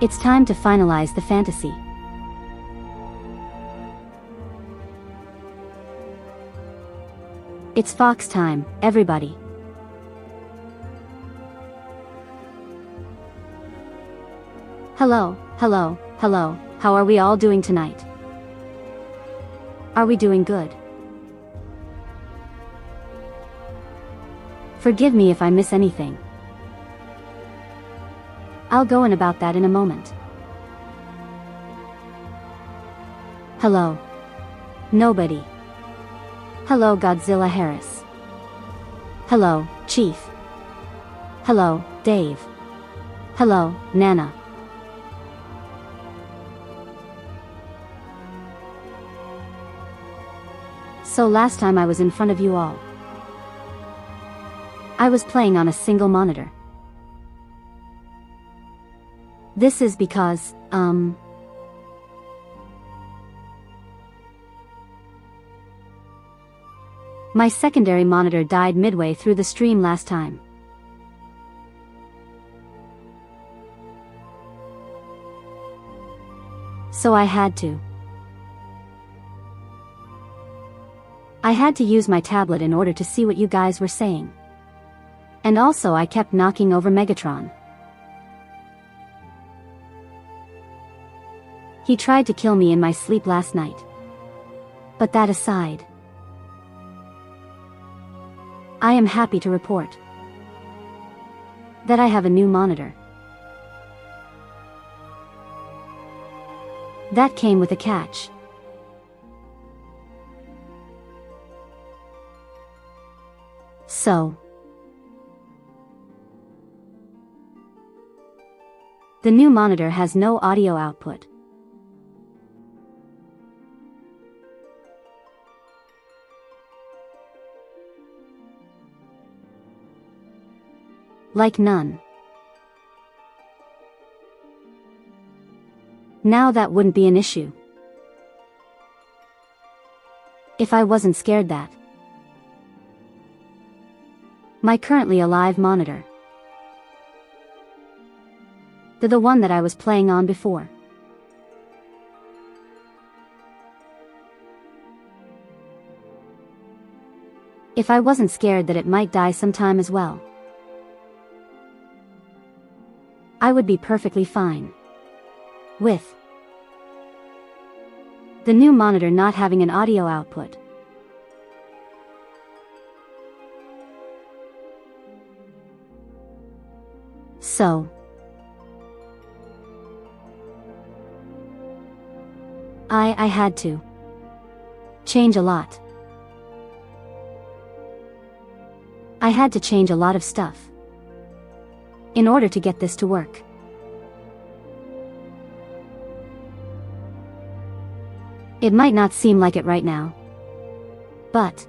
It's time to finalize the fantasy. It's Fox time, everybody. Hello, hello, hello, how are we all doing tonight? Are we doing good? Forgive me if I miss anything. I'll go in about that in a moment. Hello. Nobody. Hello Godzilla Harris. Hello, Chief. Hello, Dave. Hello, Nana. So last time I was in front of you all, I was playing on a single monitor. This is because, my secondary monitor died midway through the stream last time. So I had to use my tablet in order to see what you guys were saying. And also I kept knocking over Megatron. He tried to kill me in my sleep last night. But that aside, I am happy to report that I have a new monitor. That came with a catch. So, the new monitor has no audio output. Like none. Now that wouldn't be an issue if I wasn't scared that my currently alive monitor, the one that I was playing on before, if I wasn't scared that it might die sometime as well, I would be perfectly fine with the new monitor not having an audio output. So, I had to change a lot. I had to change a lot of stuff in order to get this to work. It might not seem like it right now, but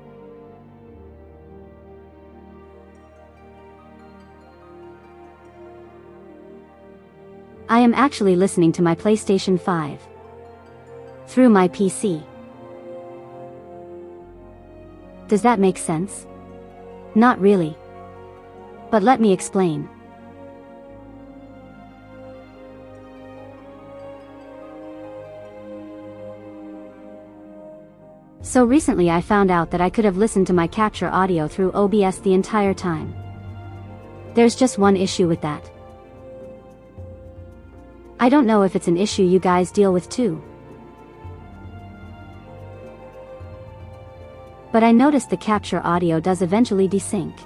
I am actually listening to my PlayStation 5 through my PC. Does that make sense? Not really. But let me explain. So recently I found out that I could have listened to my capture audio through OBS the entire time. There's just one issue with that. I don't know if it's an issue you guys deal with too, but I noticed the capture audio does eventually desync.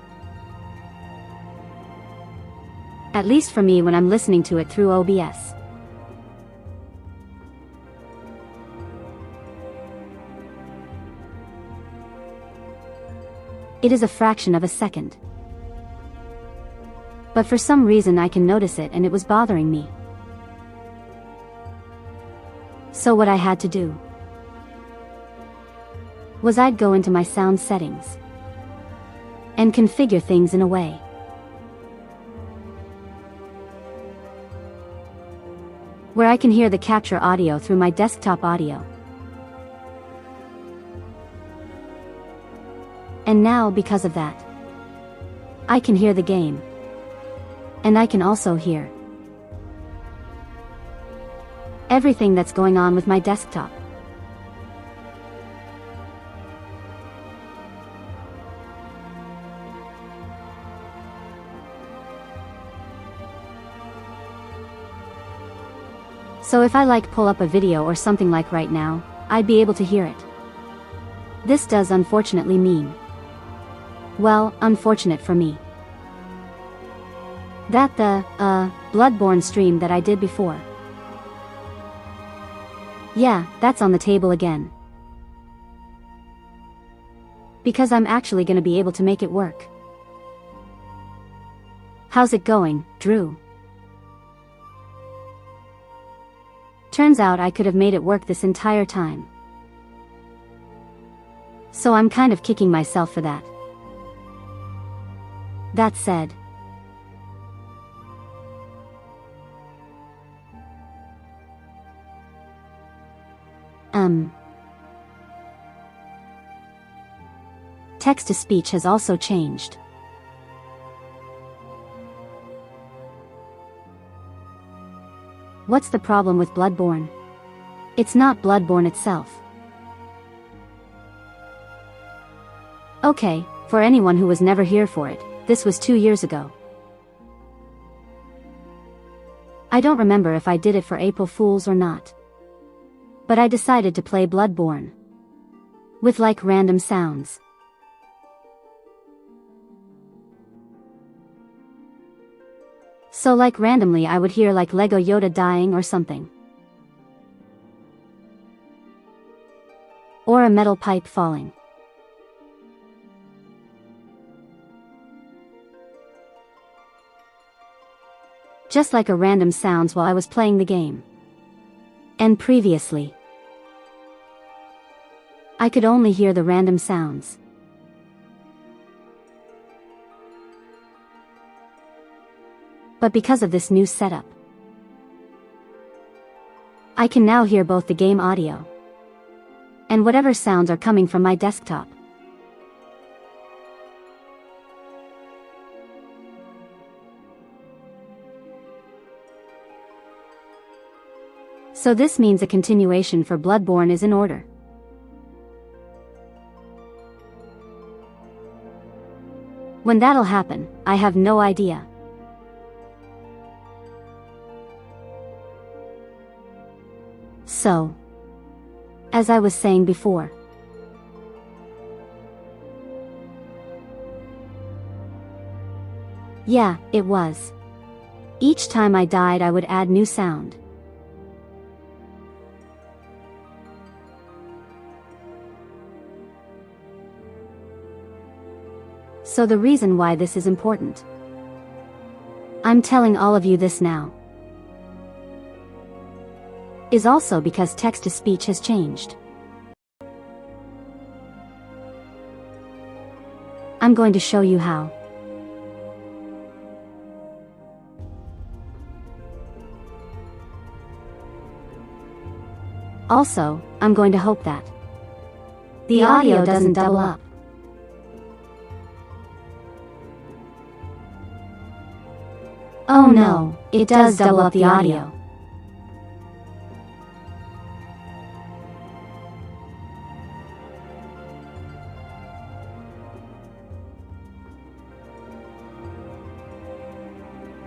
At least for me when I'm listening to it through OBS. It is a fraction of a second. But for some reason I can notice it and it was bothering me. So what I had to do was I'd go into my sound settings and configure things in a way where I can hear the capture audio through my desktop audio. And now because of that, I can hear the game. And I can also hear everything that's going on with my desktop. So if I pull up a video or something like right now, I'd be able to hear it. This does unfortunately mean, well, unfortunate for me, that the, Bloodborne stream that I did before, yeah, that's on the table again. Because I'm actually gonna be able to make it work. How's it going, Drew? Turns out I could have made it work this entire time. So I'm kind of kicking myself for that. That said, text-to-speech has also changed. What's the problem with Bloodborne? It's not Bloodborne itself. Okay, for anyone who was never here for it, this was 2 years ago. I don't remember if I did it for April Fools or not. But I decided to play Bloodborne. With random sounds. So randomly I would hear Lego Yoda dying or something. Or a metal pipe falling. Just a random sounds while I was playing the game. And previously, I could only hear the random sounds. But because of this new setup, I can now hear both the game audio and whatever sounds are coming from my desktop. So this means a continuation for Bloodborne is in order. When that'll happen, I have no idea. So, as I was saying before, yeah, it was. Each time I died I would add new sound. So the reason why this is important, I'm telling all of you this now, is also because text-to-speech has changed. I'm going to show you how. Also, I'm going to hope that the audio doesn't double up. Oh no, it does double up the audio.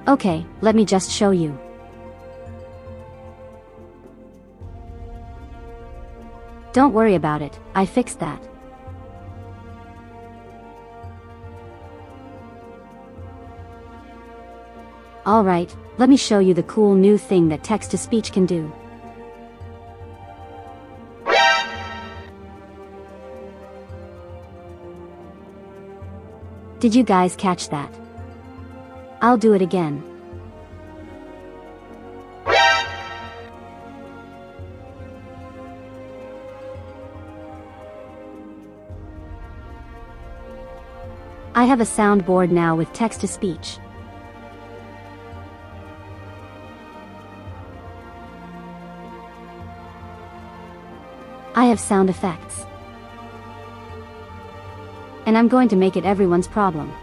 Okay, let me just show you. Don't worry about it, I fixed that. Alright, let me show you the cool new thing that text-to-speech can do. Did you guys catch that? I'll do it again. I have a soundboard now with text-to-speech. I have sound effects. And I'm going to make it everyone's problem.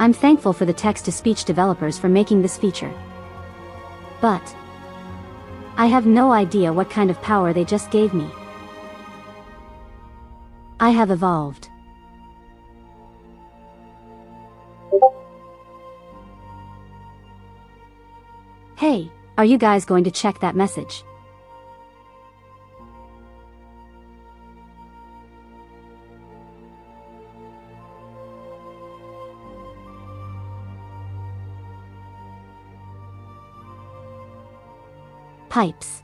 I'm thankful for the text-to-speech developers for making this feature. But I have no idea what kind of power they just gave me. I have evolved. Hey, are you guys going to check that message? Pipes.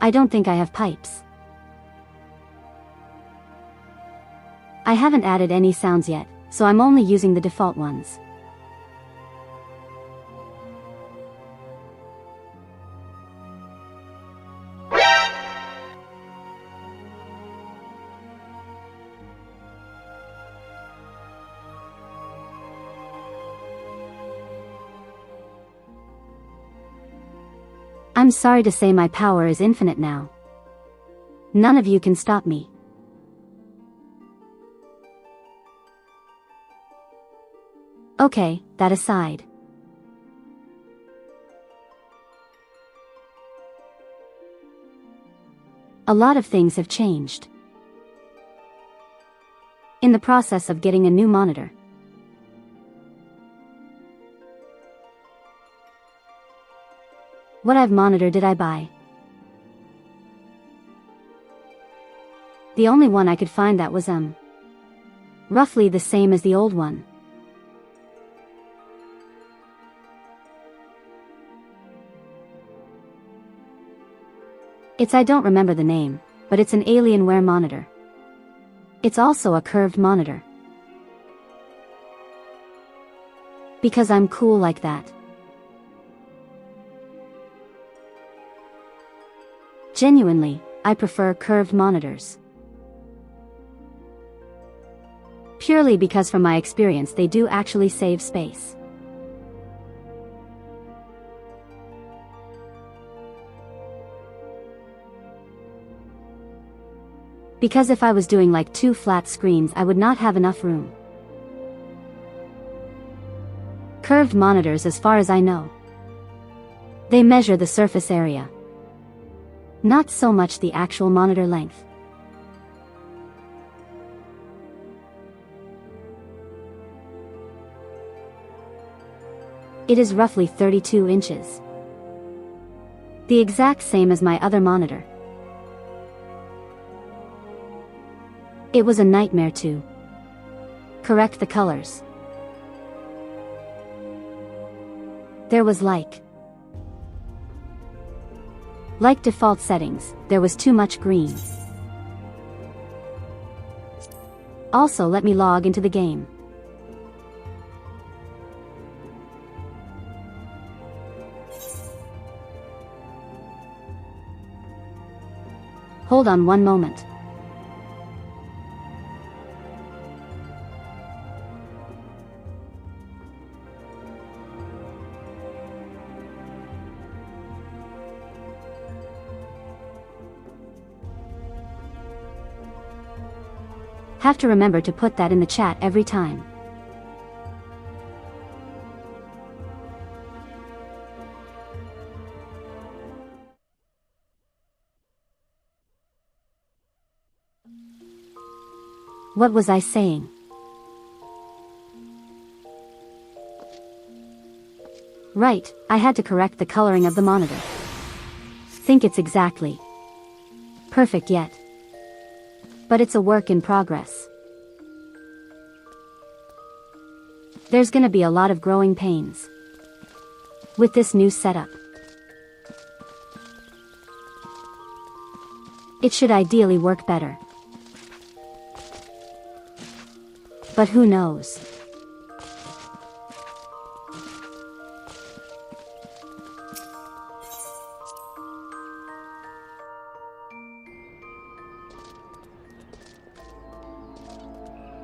I don't think I have pipes. I haven't added any sounds yet, so I'm only using the default ones. I'm sorry to say my power is infinite now. None of you can stop me. Okay, that aside. A lot of things have changed. In the process of getting a new monitor. What monitor did I buy? The only one I could find that was roughly the same as the old one. I don't remember the name, but it's an Alienware monitor. It's also a curved monitor. Because I'm cool like that. Genuinely, I prefer curved monitors. Purely because from my experience they do actually save space. Because if I was doing like 2 flat screens I would not have enough room. Curved monitors, as far as I know, they measure the surface area. Not so much the actual monitor length. It is roughly 32 inches. The exact same as my other monitor. It was a nightmare to correct the colors. There was like default settings, there was too much green. Also, let me log into the game. Hold on one moment. Have to remember to put that in the chat every time. What was I saying? Right, I had to correct the coloring of the monitor. Think it's exactly perfect yet. But it's a work in progress. There's gonna be a lot of growing pains with this new setup. It should ideally work better. But who knows?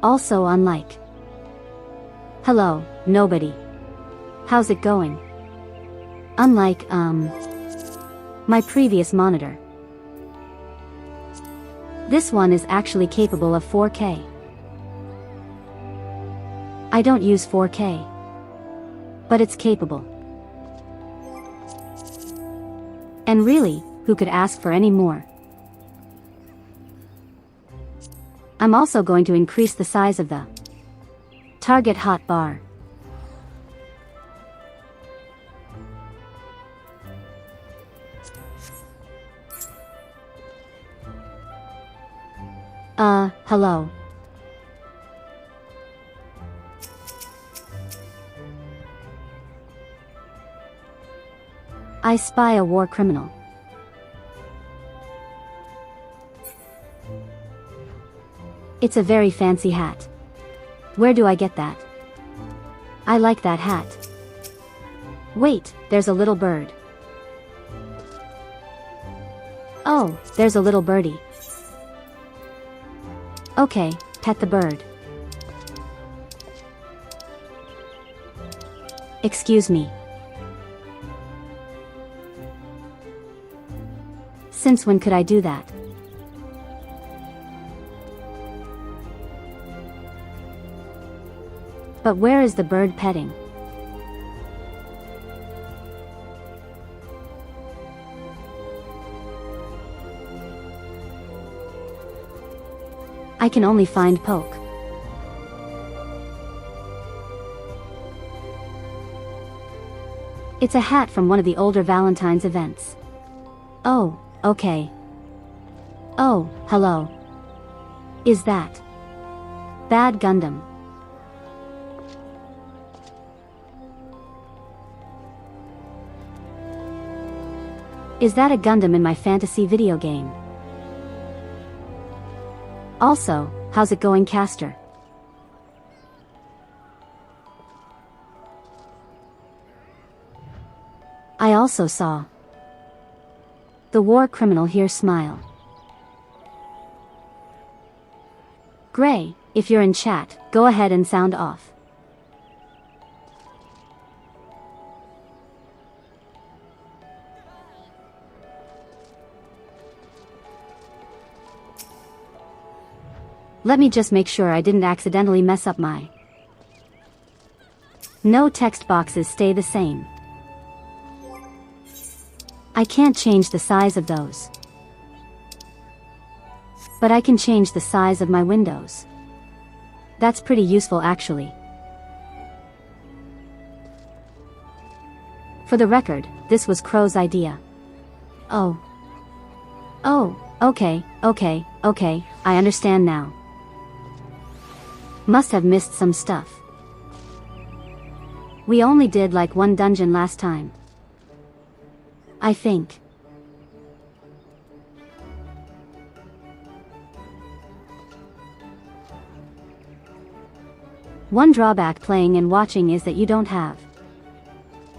Also, unlike hello, nobody. How's it going? Unlike, my previous monitor. This one is actually capable of 4K. I don't use 4K. But it's capable. And really, who could ask for any more? I'm also going to increase the size of the target hotbar. Hello. I spy a war criminal. It's a very fancy hat. Where do I get that? I like that hat. Wait, there's a little bird. Oh, there's a little birdie. Okay, pet the bird. Excuse me. Since when could I do that? But where is the bird petting? I can only find poke. It's a hat from one of the older Valentine's events. Oh, okay. Oh, hello. Is that Bad Gundam? Is that a Gundam in my fantasy video game? Also, how's it going, Caster? I also saw the war criminal here smile. Gray, if you're in chat, go ahead and sound off. Let me just make sure I didn't accidentally mess up my... No text boxes stay the same. I can't change the size of those. But I can change the size of my windows. That's pretty useful actually. For the record, this was Crow's idea. Oh. Oh, okay, I understand now. Must have missed some stuff. We only did like one dungeon last time. I think. One drawback playing and watching is that you don't have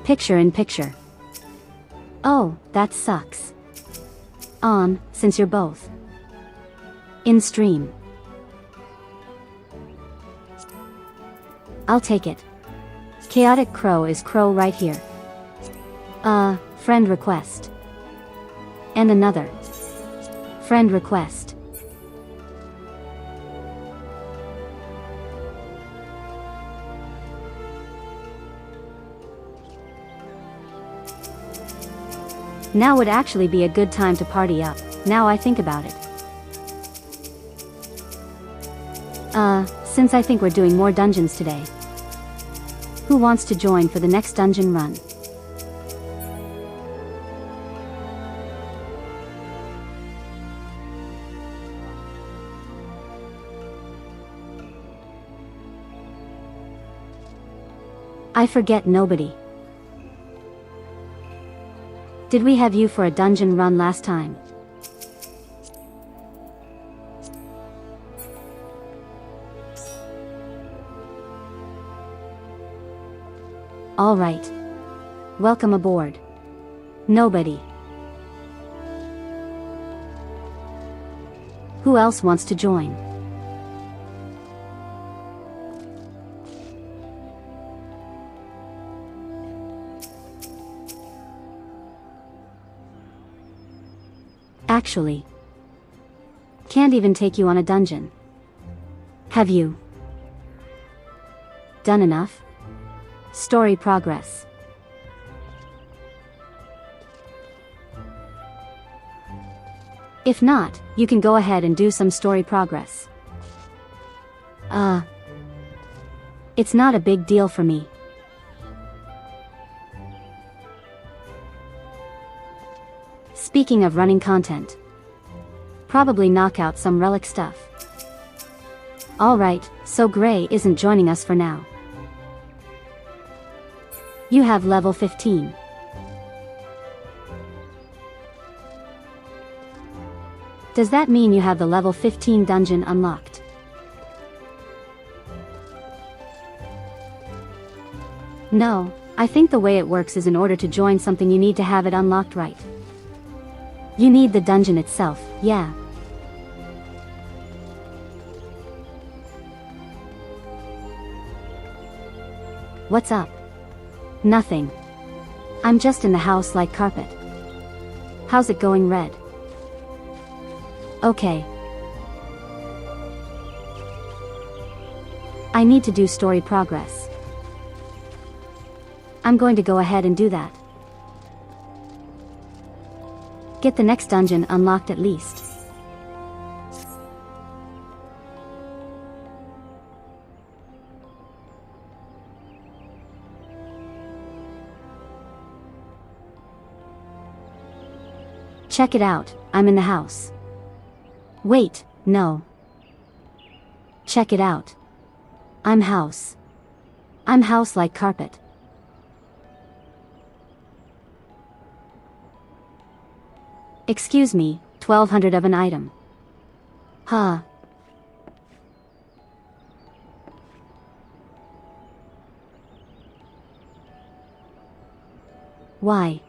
picture-in-picture. Oh, that sucks. Since you're both in stream. I'll take it. Chaotic Crow is Crow right here. Friend request. And another friend request. Now would actually be a good time to party up, now I think about it. Since I think we're doing more dungeons today. Who wants to join for the next dungeon run? I forget nobody. Did we have you for a dungeon run last time? Alright. Welcome aboard. Nobody. Who else wants to join? Actually, can't even take you on a dungeon. Have you Done enough? Story progress. If not, you can go ahead and do some story progress. It's not a big deal for me. Speaking of running content, probably knock out some relic stuff. Alright, so Gray isn't joining us for now. You have level 15. Does that mean you have the level 15 dungeon unlocked? No, I think the way it works is in order to join something you need to have it unlocked right. You need the dungeon itself, yeah. What's up? Nothing. I'm just in the house like carpet. How's it going, Red? Okay. I need to do story progress. I'm going to go ahead and do that. Get the next dungeon unlocked at least. Check it out, I'm in the house. Wait, no. Check it out. I'm house. I'm house like carpet. Excuse me, 1200 of an item. Huh. Why?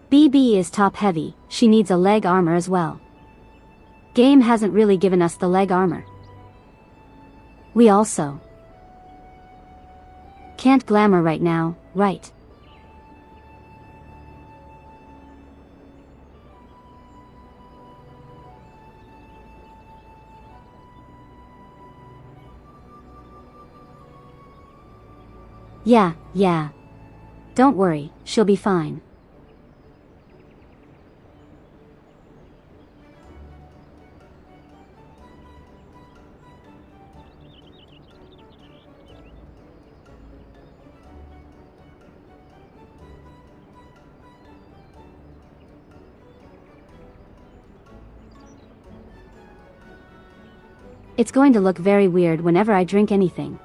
BB is top heavy, she needs a leg armor as well. Game hasn't really given us the leg armor. We also can't glamour right now, right? Yeah. Don't worry, she'll be fine. It's going to look very weird whenever I drink anything.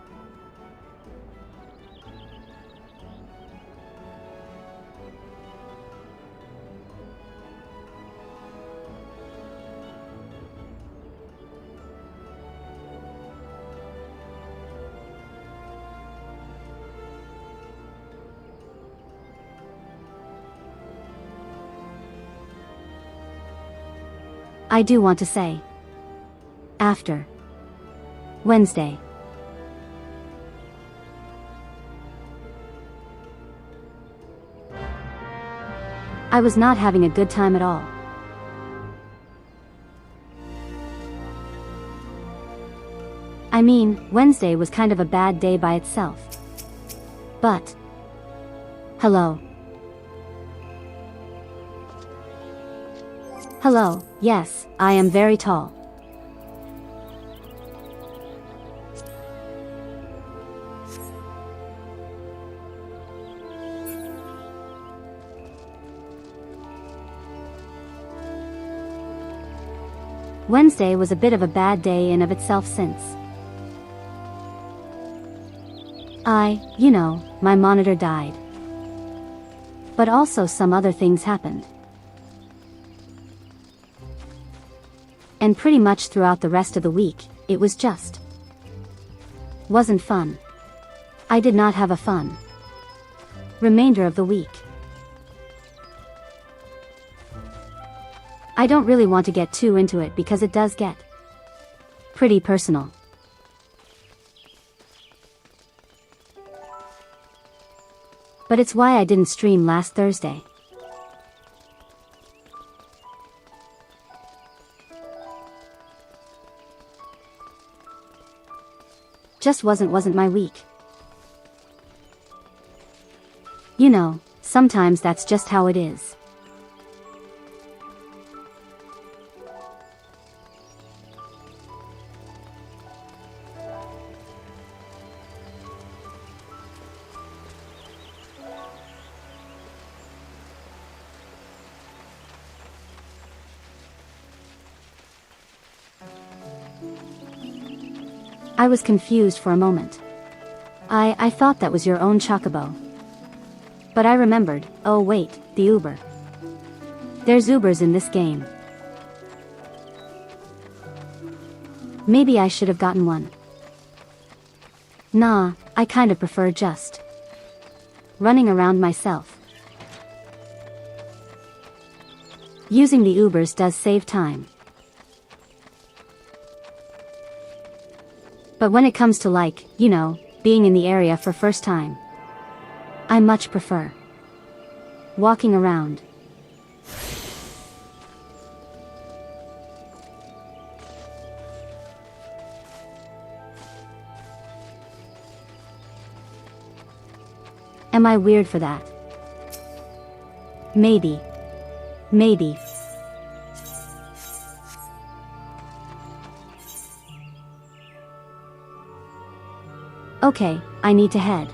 I do want to say, after Wednesday, I was not having a good time at all. I mean, Wednesday was kind of a bad day by itself. But hello. Hello, yes, I am very tall. Wednesday was a bit of a bad day in of itself since my monitor died. But also some other things happened. And pretty much throughout the rest of the week, it was just wasn't fun. I did not have a fun remainder of the week. I don't really want to get too into it because it does get pretty personal. But it's why I didn't stream last Thursday. Just wasn't my week. You know, sometimes that's just how it is. I was confused for a moment. I thought that was your own chocobo. But I remembered, oh wait, the Uber. There's Ubers in this game. Maybe I should have gotten one. Nah, I kinda prefer just running around myself. Using the Ubers does save time. But when it comes to like, you know, being in the area for first time, I much prefer walking around. Am I weird for that? Maybe. Maybe. Okay, I need to head.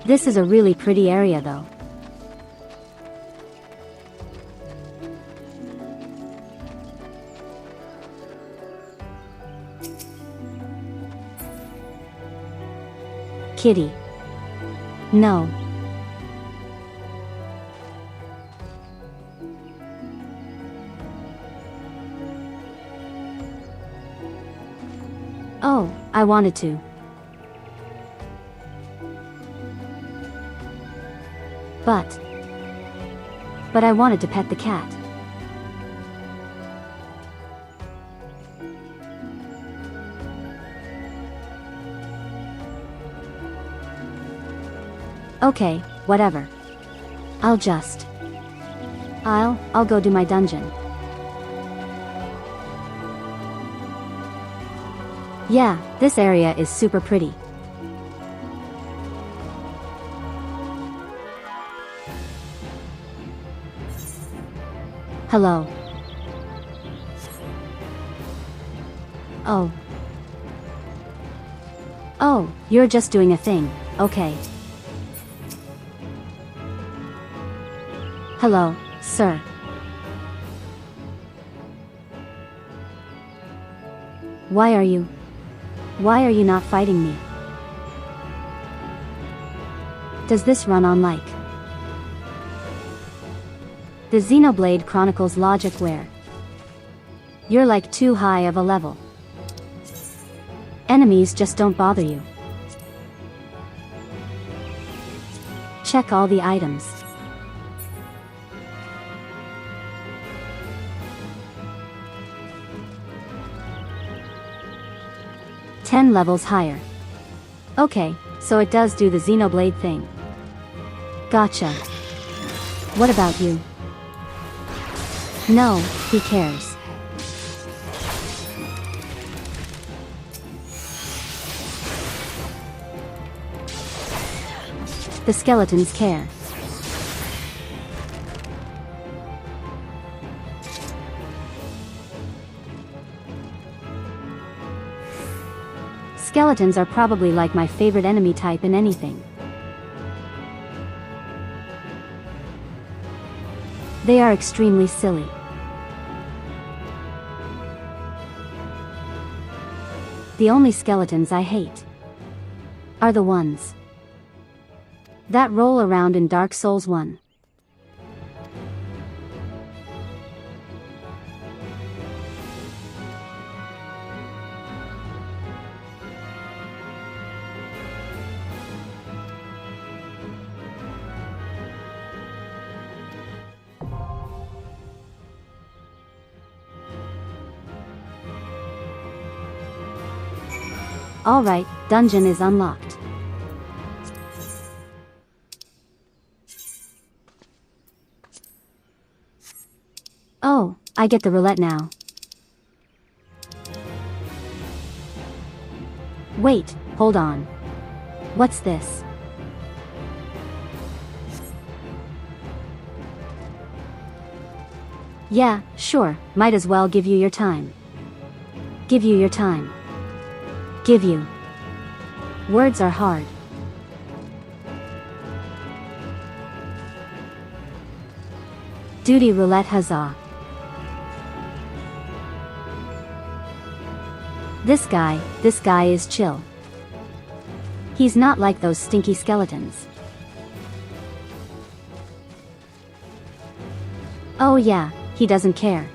This is a really pretty area though. Kitty. No. Oh, I wanted to. But I wanted to pet the cat. Okay, whatever. I'll go do my dungeon. Yeah, this area is super pretty. Hello. Oh. Oh, you're just doing a thing, okay. Hello, sir. Why are you not fighting me? Does this run on like the Xenoblade Chronicles logic where you're like too high of a level? Enemies just don't bother you. Check all the items. Ten levels higher. Okay, so it does do the Xenoblade thing. Gotcha. What about you? No, he cares. The skeletons care. Skeletons are probably like my favorite enemy type in anything. They are extremely silly. The only skeletons I hate are the ones that roll around in Dark Souls 1. Alright, dungeon is unlocked. Oh, I get the roulette now. Wait, hold on. What's this? Yeah, sure, might as well give you your time. Give you your time. Give you. Words are hard. Duty roulette huzzah. This guy is chill. He's not like those stinky skeletons. Oh yeah, he doesn't care.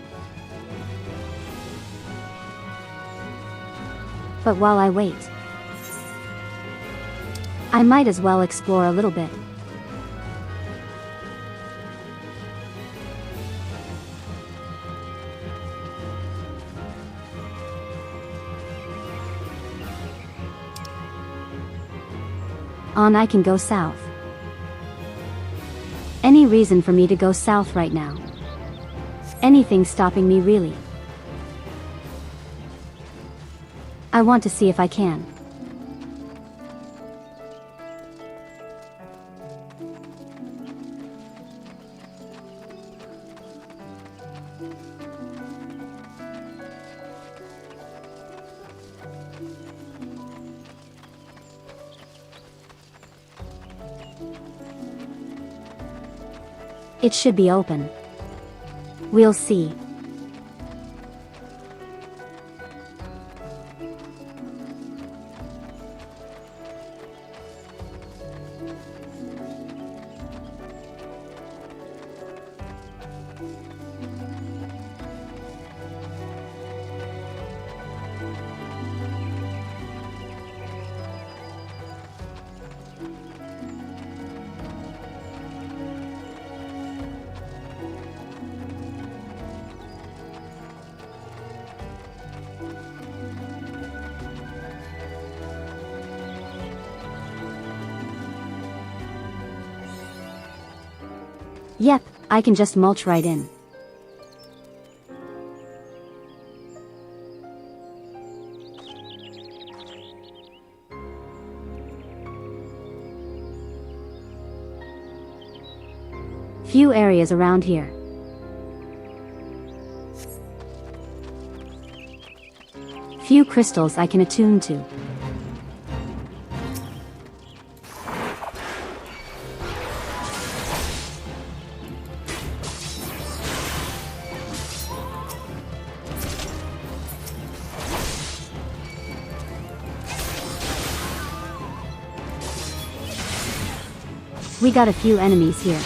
But while I wait, I might as well explore a little bit. On I can go south. Any reason for me to go south right now? Anything stopping me really? I want to see if I can. It should be open. We'll see. Yep, I can just mulch right in. Few areas around here. Few crystals I can attune to. We got a few enemies here.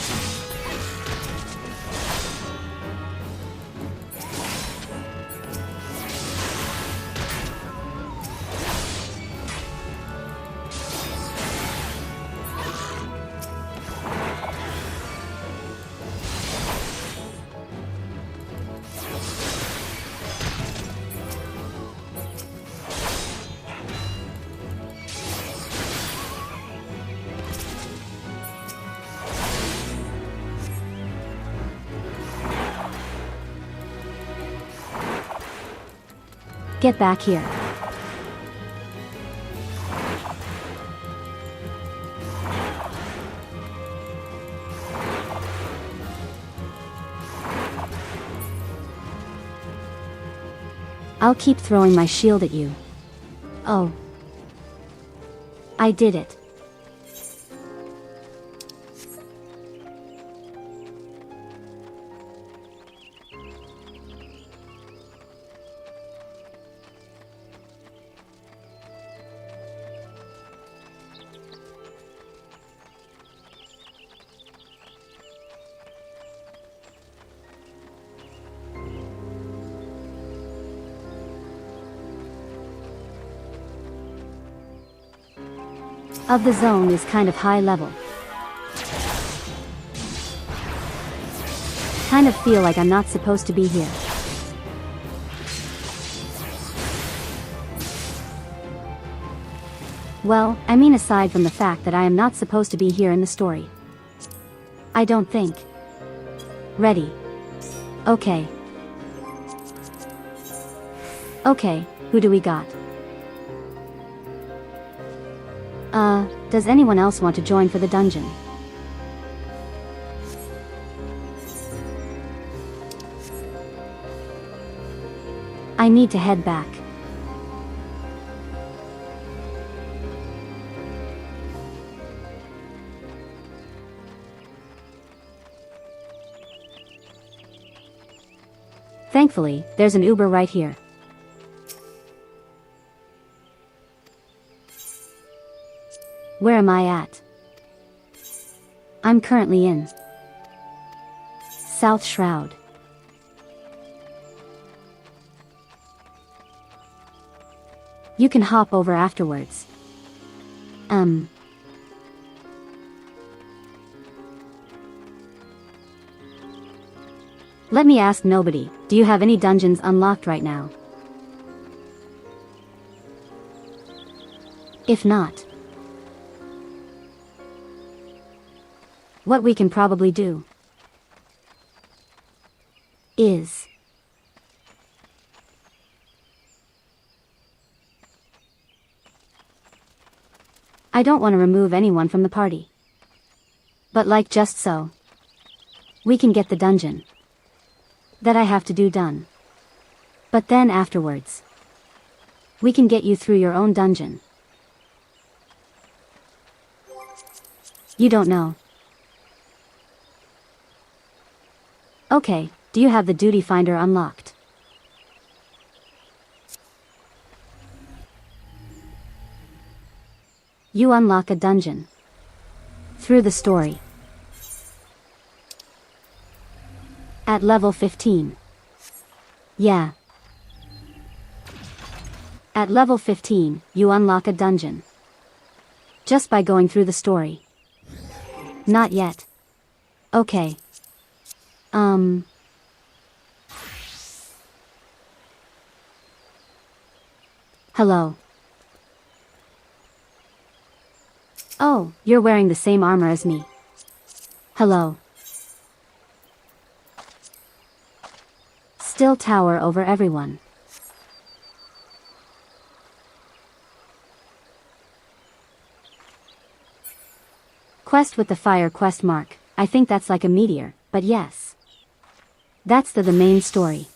Get back here. I'll keep throwing my shield at you. Oh. I did it. Of the zone is kind of high level. Kind of feel like I'm not supposed to be here. Well, I mean aside from the fact that I am not supposed to be here in the story. I don't think. Ready. Okay. Okay, who do we got? Does anyone else want to join for the dungeon? I need to head back. Thankfully, there's an Uber right here. Where am I at? I'm currently in South Shroud. You can hop over afterwards. Let me ask nobody, do you have any dungeons unlocked right now? If not, what we can probably do is I don't want to remove anyone from the party. But like just so, we can get the dungeon that I have to do done. But then afterwards, we can get you through your own dungeon. You don't know. Okay, do you have the duty finder unlocked? You unlock a dungeon through the story at level 15. Yeah. At level 15, you unlock a dungeon just by going through the story. Not yet. Okay. Hello. Oh, you're wearing the same armor as me. Hello. Still tower over everyone. Quest with the fire quest mark. I think that's like a meteor, but yes. That's the main story.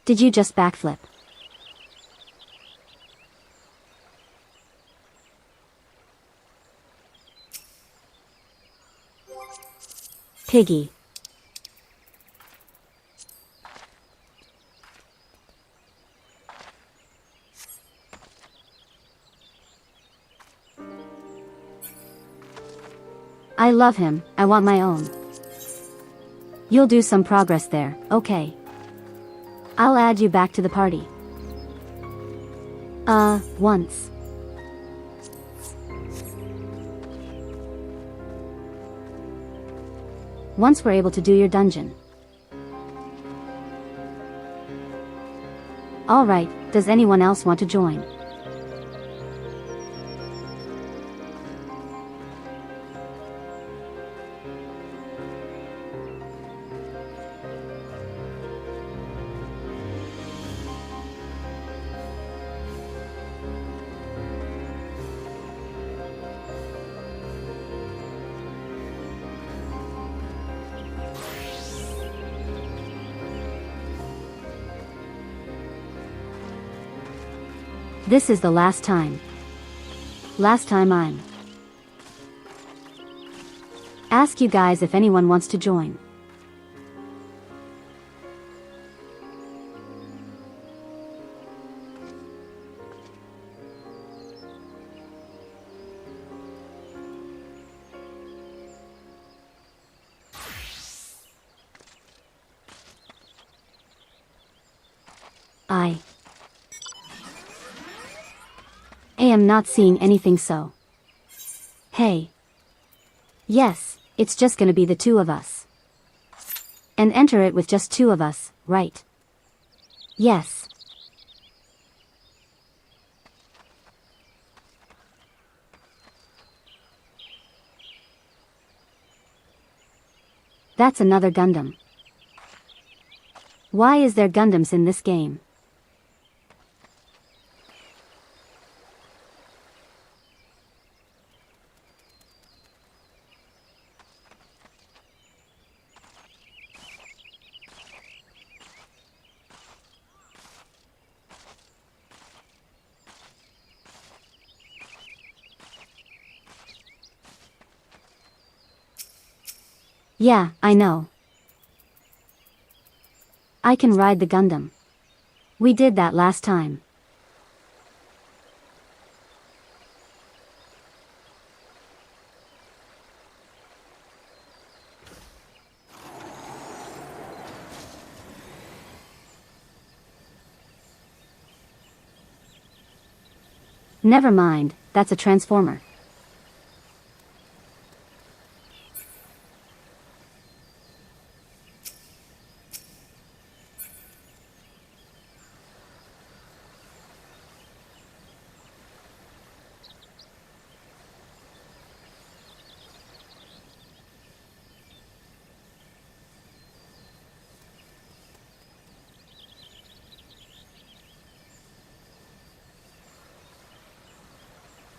Did you just backflip? Piggy. I love him, I want my own. You'll do some progress there, okay. I'll add you back to the party. Once. Once we're able to do your dungeon. Alright, does anyone else want to join? This is the last time. Last time I'm ask you guys if anyone wants to join. I am not seeing anything, so. Hey. Yes, it's just gonna be the two of us. And enter it with just two of us, right? Yes. That's another Gundam. Why is there Gundams in this game? Yeah, I know. I can ride the Gundam. We did that last time. Never mind, that's a transformer.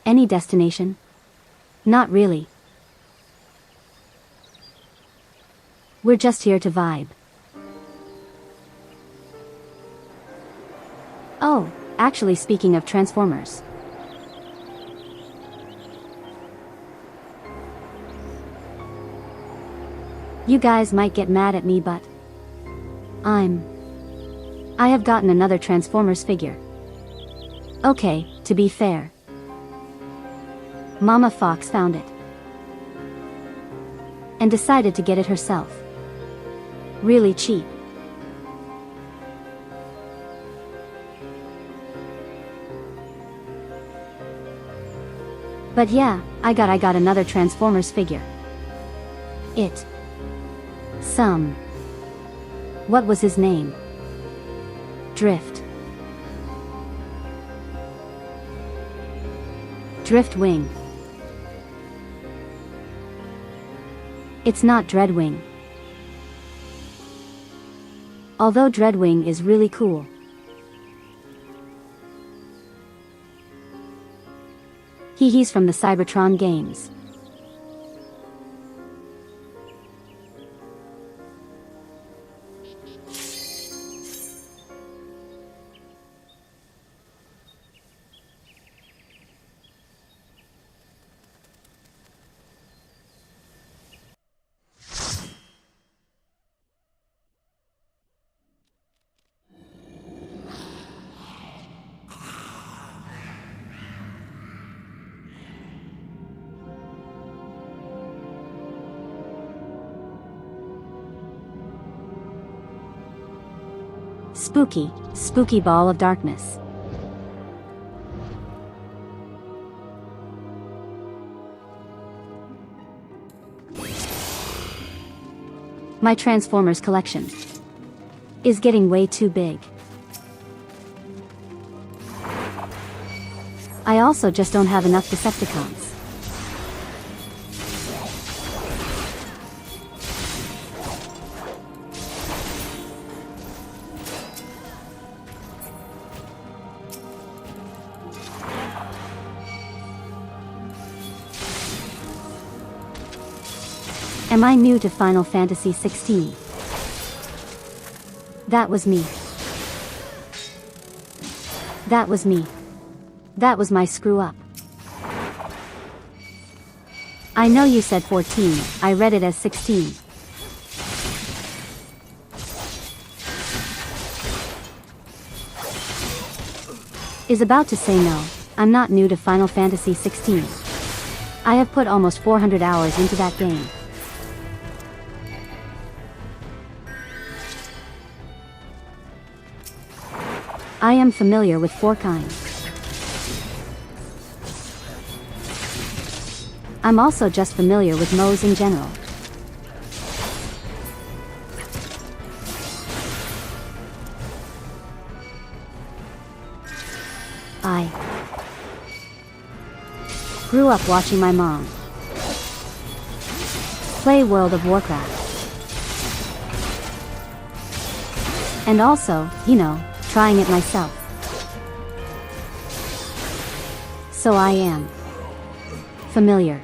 Any destination? Not really. We're just here to vibe. Oh, actually, speaking of Transformers. You guys might get mad at me, but I have gotten another Transformers figure. Okay, to be fair, Mama Fox found it and decided to get it herself. Really cheap. But yeah, I got another Transformers figure. What was his name? Driftwing. It's not Dreadwing. Although Dreadwing is really cool. He's from the Cybertron games. Spooky ball of darkness. My Transformers collection is getting way too big. I also just don't have enough Decepticons. Am I new to Final Fantasy 16? That was me. That was me. That was my screw up. I know you said 14, I read it as 16. Is about to say no, I'm not new to Final Fantasy 16. I have put almost 400 hours into that game. I am familiar with 4 kinds. I'm also just familiar with MOEs in general. Grew up watching my mom play World of Warcraft. And also, trying it myself. So I am familiar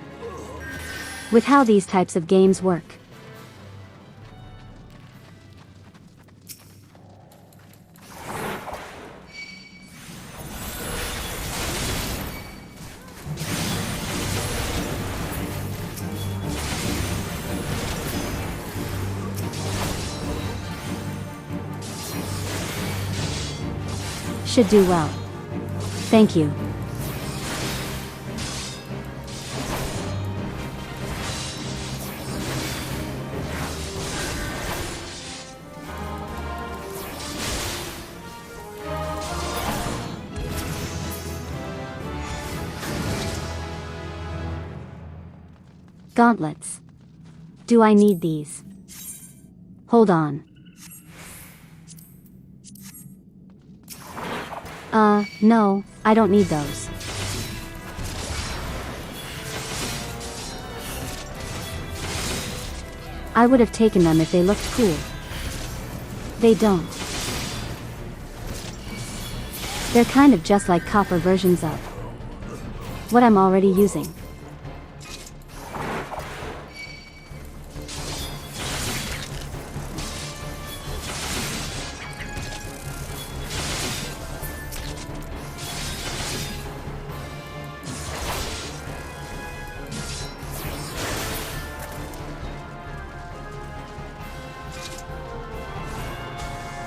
with how these types of games work. Should do well. Thank you. Gauntlets. Do I need these? Hold on. No, I don't need those. I would have taken them if they looked cool. They don't. They're kind of just like copper versions of what I'm already using.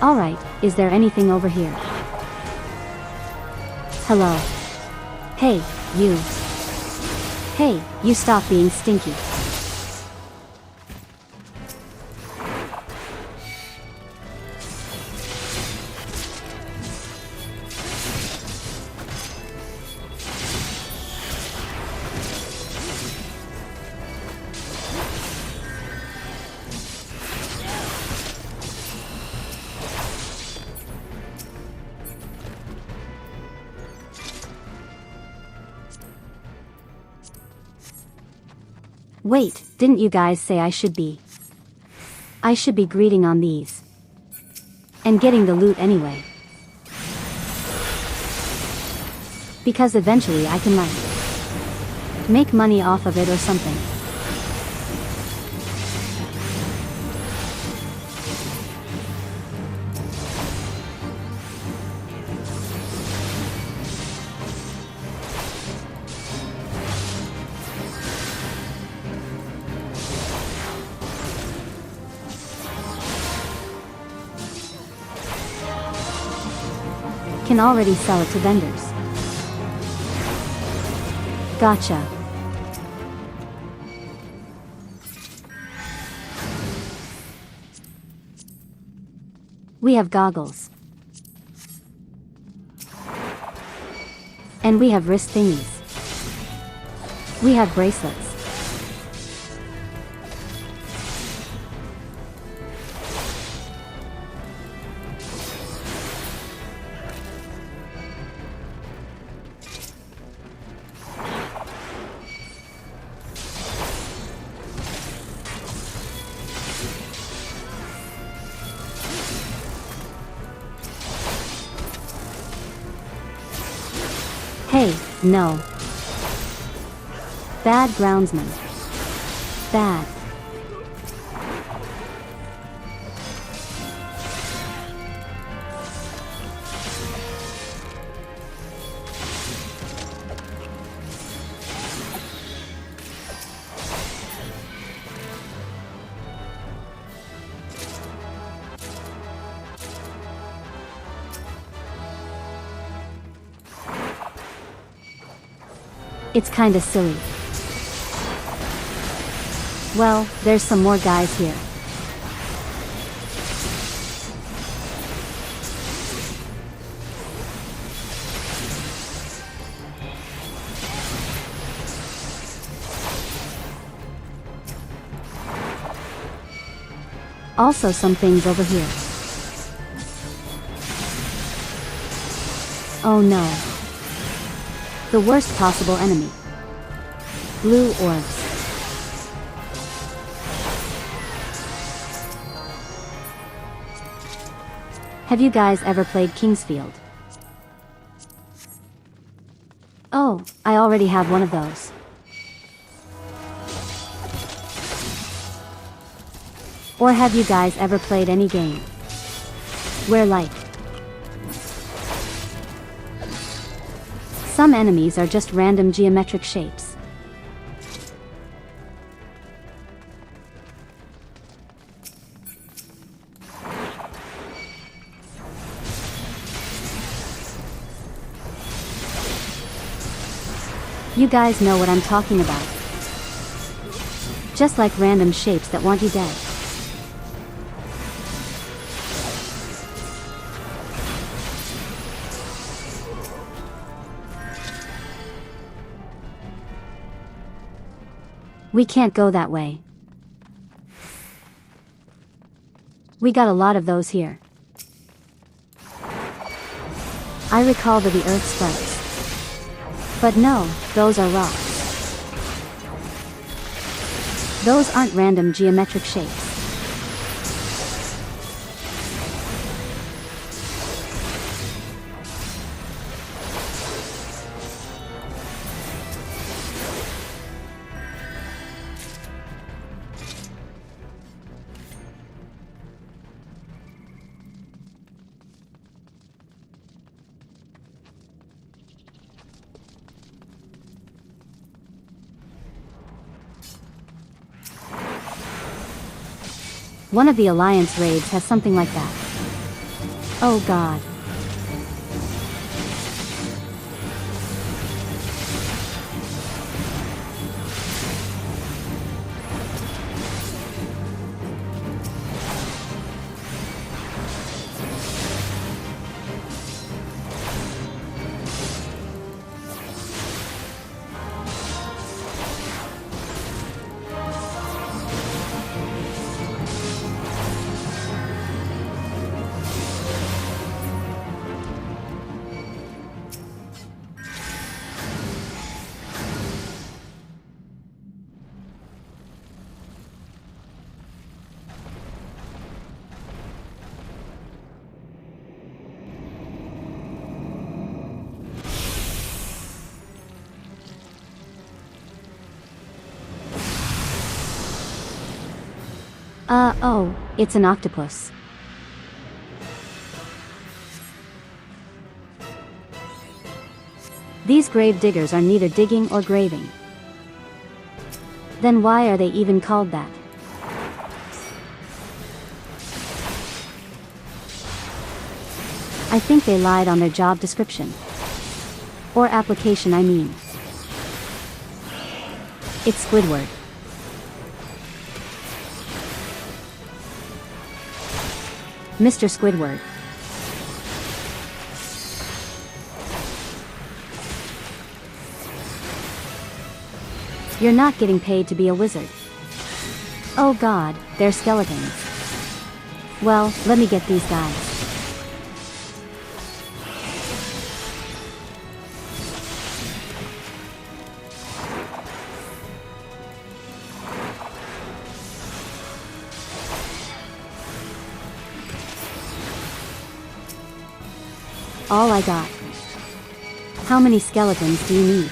Alright, is there anything over here? Hello. Hey, you. Hey, you stop being stinky. Wait, didn't you guys say I should be greeting on these? And getting the loot anyway. Because eventually I can make money off of it or something. Can already sell it to vendors. Gotcha. We have goggles. And we have wrist thingies. We have bracelets. Hey, no. Bad groundsman. Bad. It's kinda silly. Well, there's some more guys here. Also some things over here. Oh no. The worst possible enemy. Blue orbs. Have you guys ever played Kingsfield? Oh, I already have one of those. Or have you guys ever played any game where like some enemies are just random geometric shapes? You guys know what I'm talking about. Just like random shapes that want you dead. We can't go that way. We got a lot of those here. I recall the Earth sprites. But no, those are rocks. Those aren't random geometric shapes. One of the Alliance raids has something like that. Oh god. Oh, it's an octopus. These grave diggers are neither digging or graving. Then why are they even called that? I think they lied on their job description. Or application, I mean. It's Squidward. Mr. Squidward. You're not getting paid to be a wizard. Oh god, they're skeletons. Well, let me get these guys. All I got. How many skeletons do you need?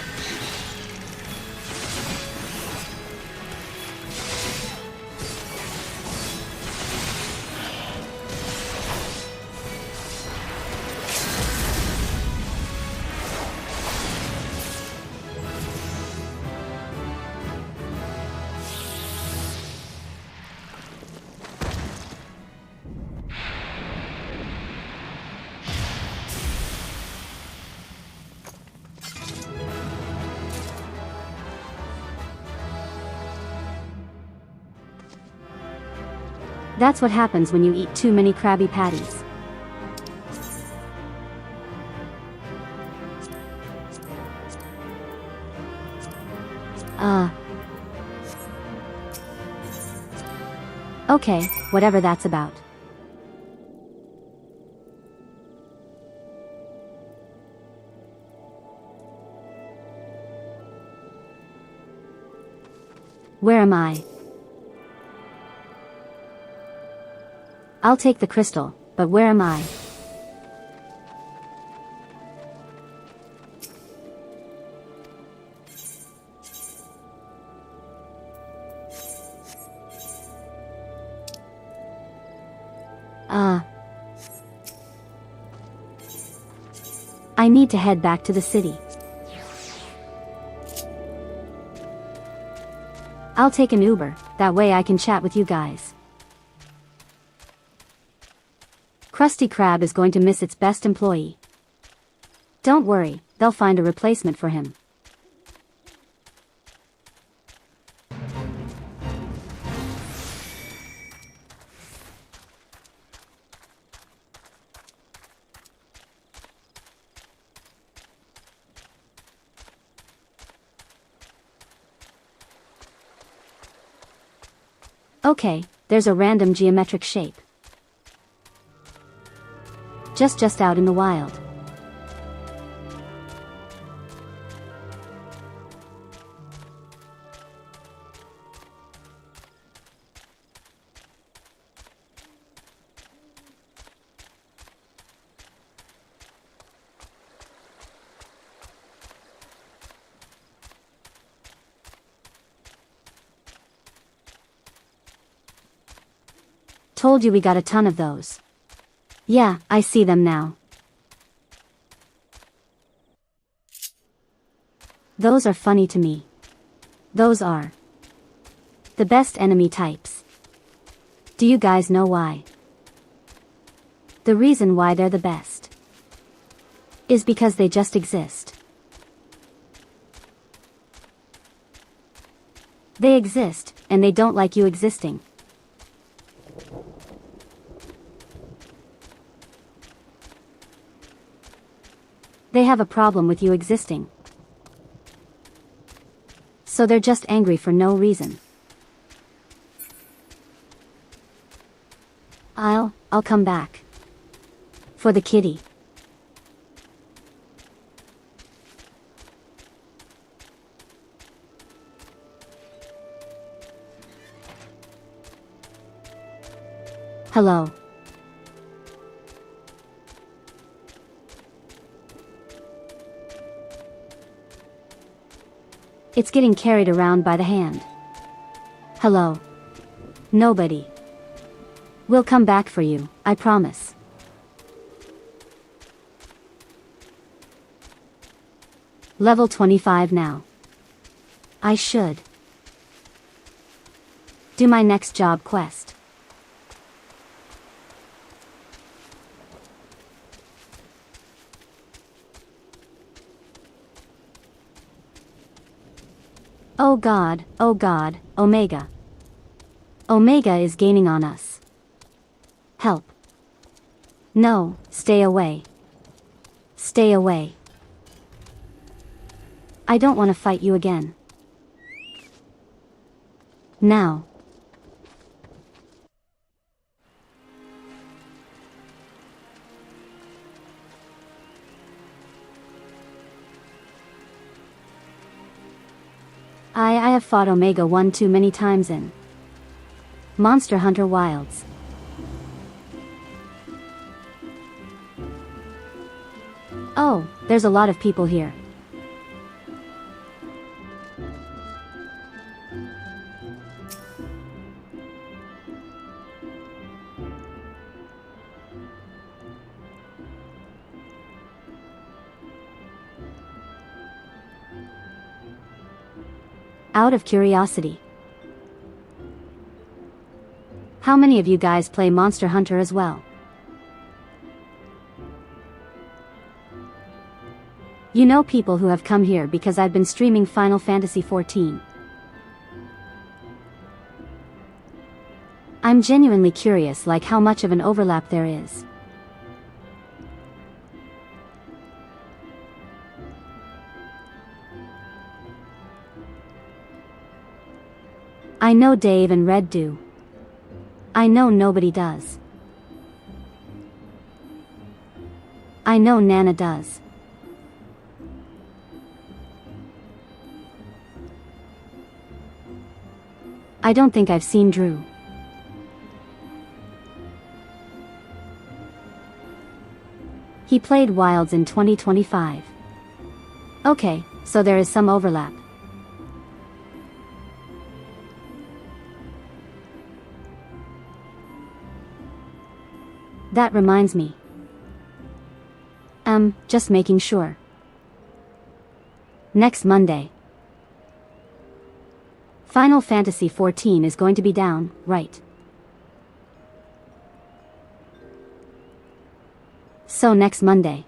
That's what happens when you eat too many Krabby Patties. Okay, whatever that's about. Where am I? I'll take the crystal, but where am I? I need to head back to the city. I'll take an Uber, that way I can chat with you guys. Krusty Krab is going to miss its best employee. Don't worry, they'll find a replacement for him. Okay, there's a random geometric shape. Just out in the wild. Told you we got a ton of those. Yeah, I see them now. Those are funny to me. Those are the best enemy types. Do you guys know why? The reason why they're the best is because they just exist. They exist, and they don't like you existing. They have a problem with you existing. So they're just angry for no reason. I'll come back. For the kitty. Hello. It's getting carried around by the hand. Hello. Nobody. We'll come back for you, I promise. Level 25 now. I should do my next job quest. Oh God, Omega. Omega is gaining on us. Help. No, stay away. Stay away. I don't want to fight you again. Now. I have fought Omega 1 too many times in Monster Hunter Wilds. Oh, there's a lot of people here. Out of curiosity, how many of you guys play Monster Hunter as well? You know people who have come here because I've been streaming Final Fantasy XIV. I'm genuinely curious, like how much of an overlap there is. I know Dave and Red do. I know nobody does. I know Nana does. I don't think I've seen Drew. He played Wilds in 2025. Okay, so there is some overlap. That reminds me. Just making sure. Next Monday. Final Fantasy XIV is going to be down, right? So next Monday.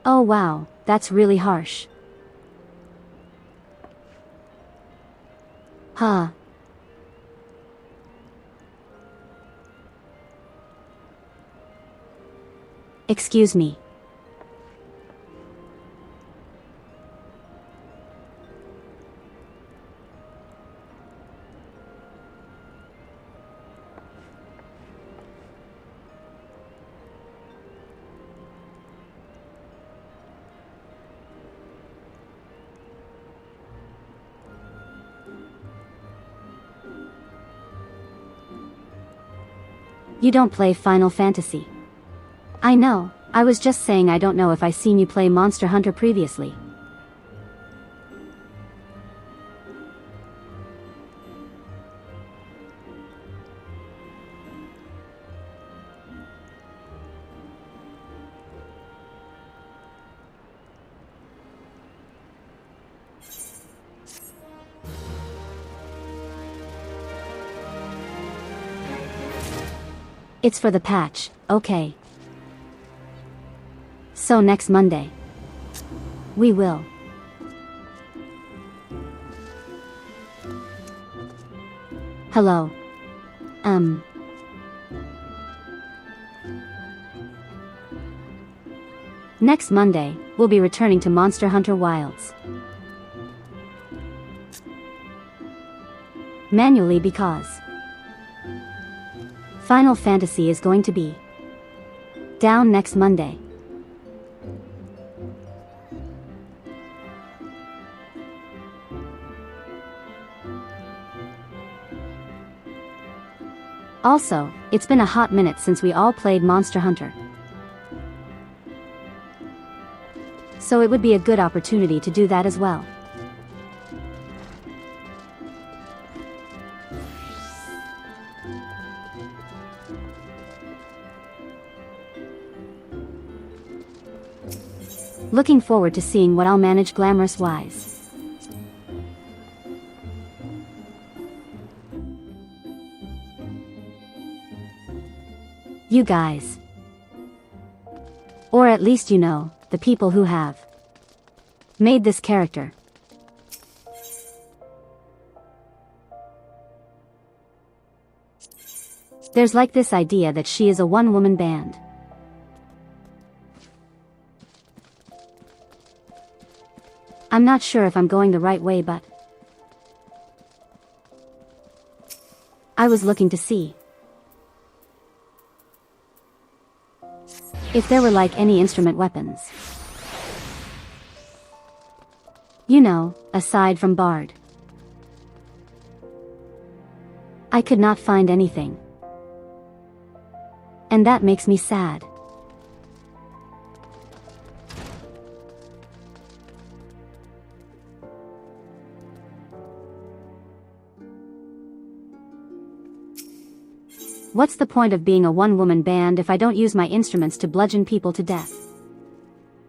Oh wow, that's really harsh. Huh. Excuse me. You don't play Final Fantasy. I know, I was just saying I don't know if I seen you play Monster Hunter previously. It's for the patch, okay. So next Monday. We will. Hello. Next Monday, we'll be returning to Monster Hunter Wilds. Manually because Final Fantasy is going to be down next Monday. Also, it's been a hot minute since we all played Monster Hunter. So it would be a good opportunity to do that as well. Looking forward to seeing what I'll manage glamorous-wise. You guys. Or at least you know, the people who have made this character. There's like this idea that she is a one-woman band. I'm not sure if I'm going the right way, but I was looking to see if there were like any instrument weapons. You know, aside from Bard. I could not find anything. And that makes me sad. What's the point of being a one-woman band if I don't use my instruments to bludgeon people to death?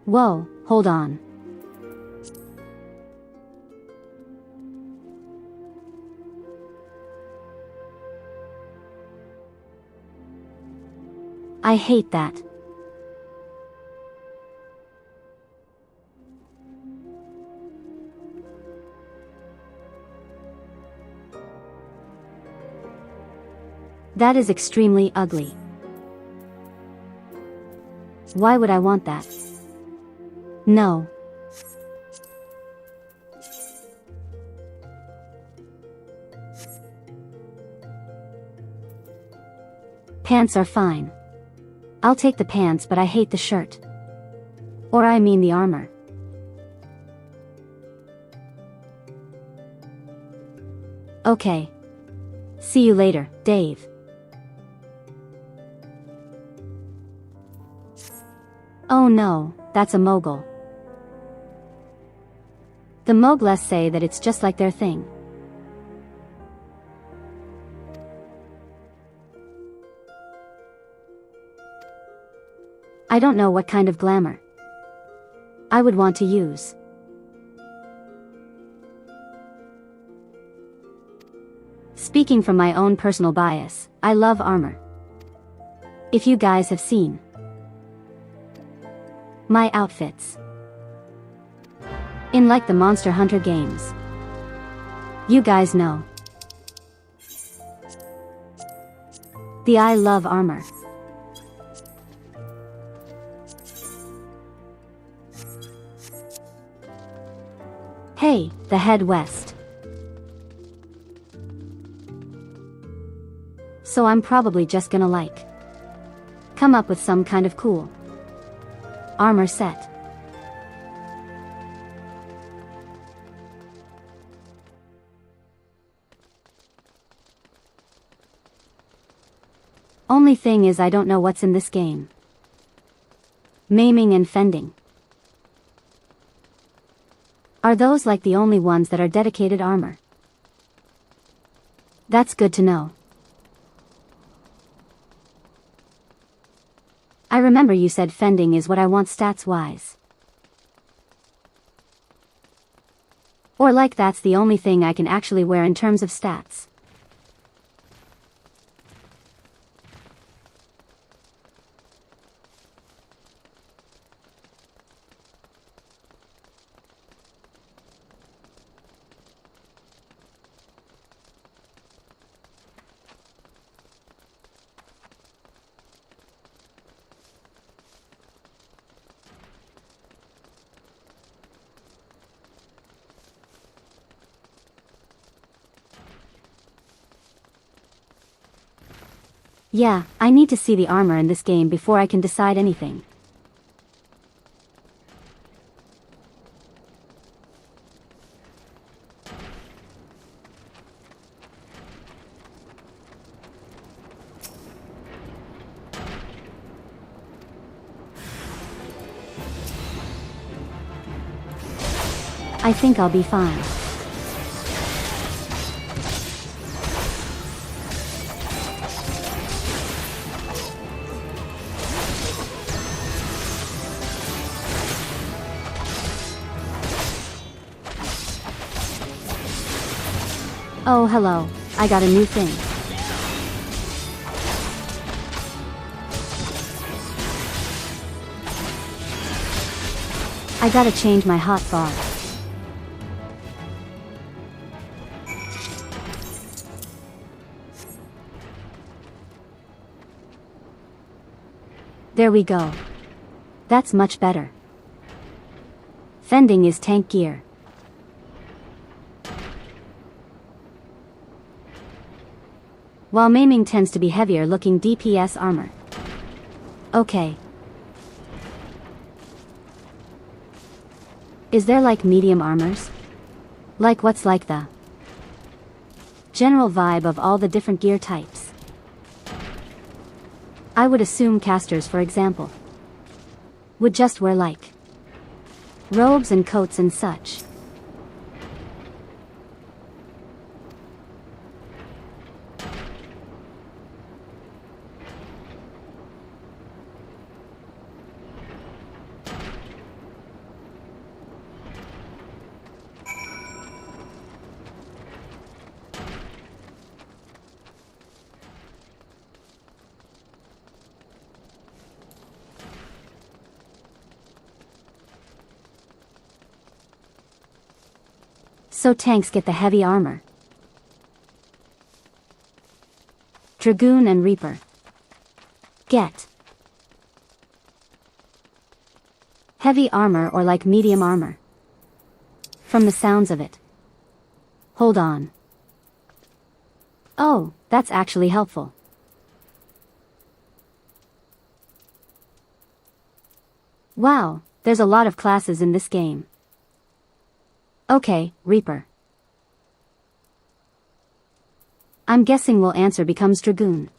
Whoa, hold on. I hate that. That is extremely ugly. Why would I want that? No. Pants are fine. I'll take the pants, but I hate the shirt. Or I mean the armor. Okay. See you later, Dave. Oh no, that's a mogul. The Mogles say that it's just like their thing. I don't know what kind of glamour I would want to use. Speaking from my own personal bias, I love armor. If you guys have seen my outfits in like the Monster Hunter games, you guys know I love armor. Hey, the head west. So I'm probably just gonna like come up with some kind of cool armor set. Only thing is I don't know what's in this game. Maiming and fending. Are those like the only ones that are dedicated armor? That's good to know. I remember you said fending is what I want stats-wise. Or like that's the only thing I can actually wear in terms of stats. Yeah, I need to see the armor in this game before I can decide anything. I think I'll be fine. Oh hello, I got a new thing. I gotta change my hotbar. There we go. That's much better. Fending is tank gear. While maiming tends to be heavier looking DPS armor. Okay. Is there like medium armors? Like what's like the general vibe of all the different gear types? I would assume casters, for example, would just wear like robes and coats and such. So tanks get the heavy armor. Dragoon and Reaper get heavy armor or like medium armor. From the sounds of it. Hold on. Oh, that's actually helpful. Wow, there's a lot of classes in this game. Okay, Reaper. I'm guessing will answer becomes Dragoon.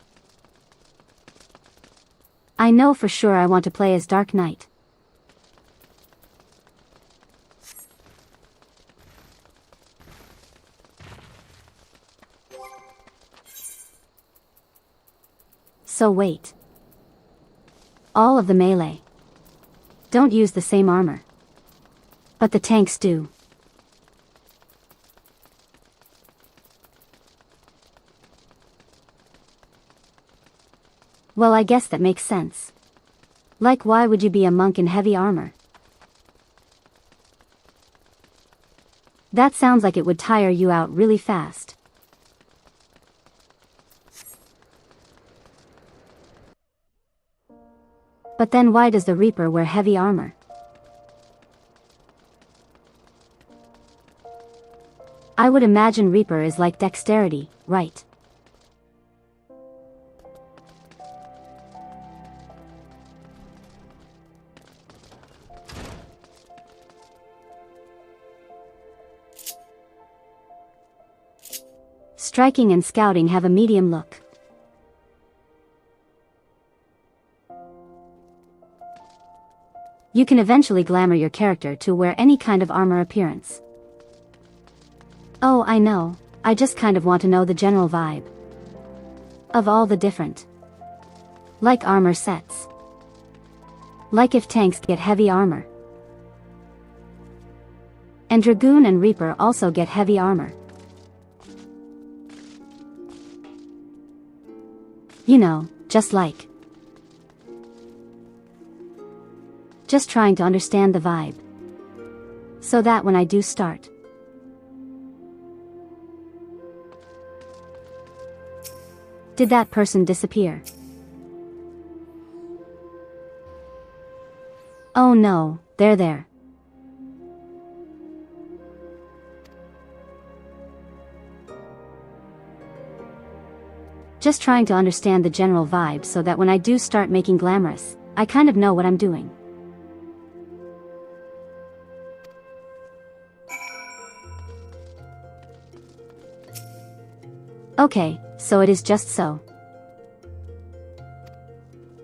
I know for sure I want to play as Dark Knight. So wait. All of the melee don't use the same armor. But the tanks do. Well, I guess that makes sense. Like, why would you be a monk in heavy armor? That sounds like it would tire you out really fast. But then why does the Reaper wear heavy armor? I would imagine Reaper is like dexterity, right? Striking and scouting have a medium look. You can eventually glamour your character to wear any kind of armor appearance. Oh, I know, I just kind of want to know the general vibe of all the different, like, armor sets. Like if tanks get heavy armor. And Dragoon and Reaper also get heavy armor. You know, just like. Just trying to understand the vibe. So that when I do start. Did that person disappear? Oh no, they're there. Just trying to understand the general vibe so that when I do start making glamorous, I kind of know what I'm doing. Okay, so it is just so.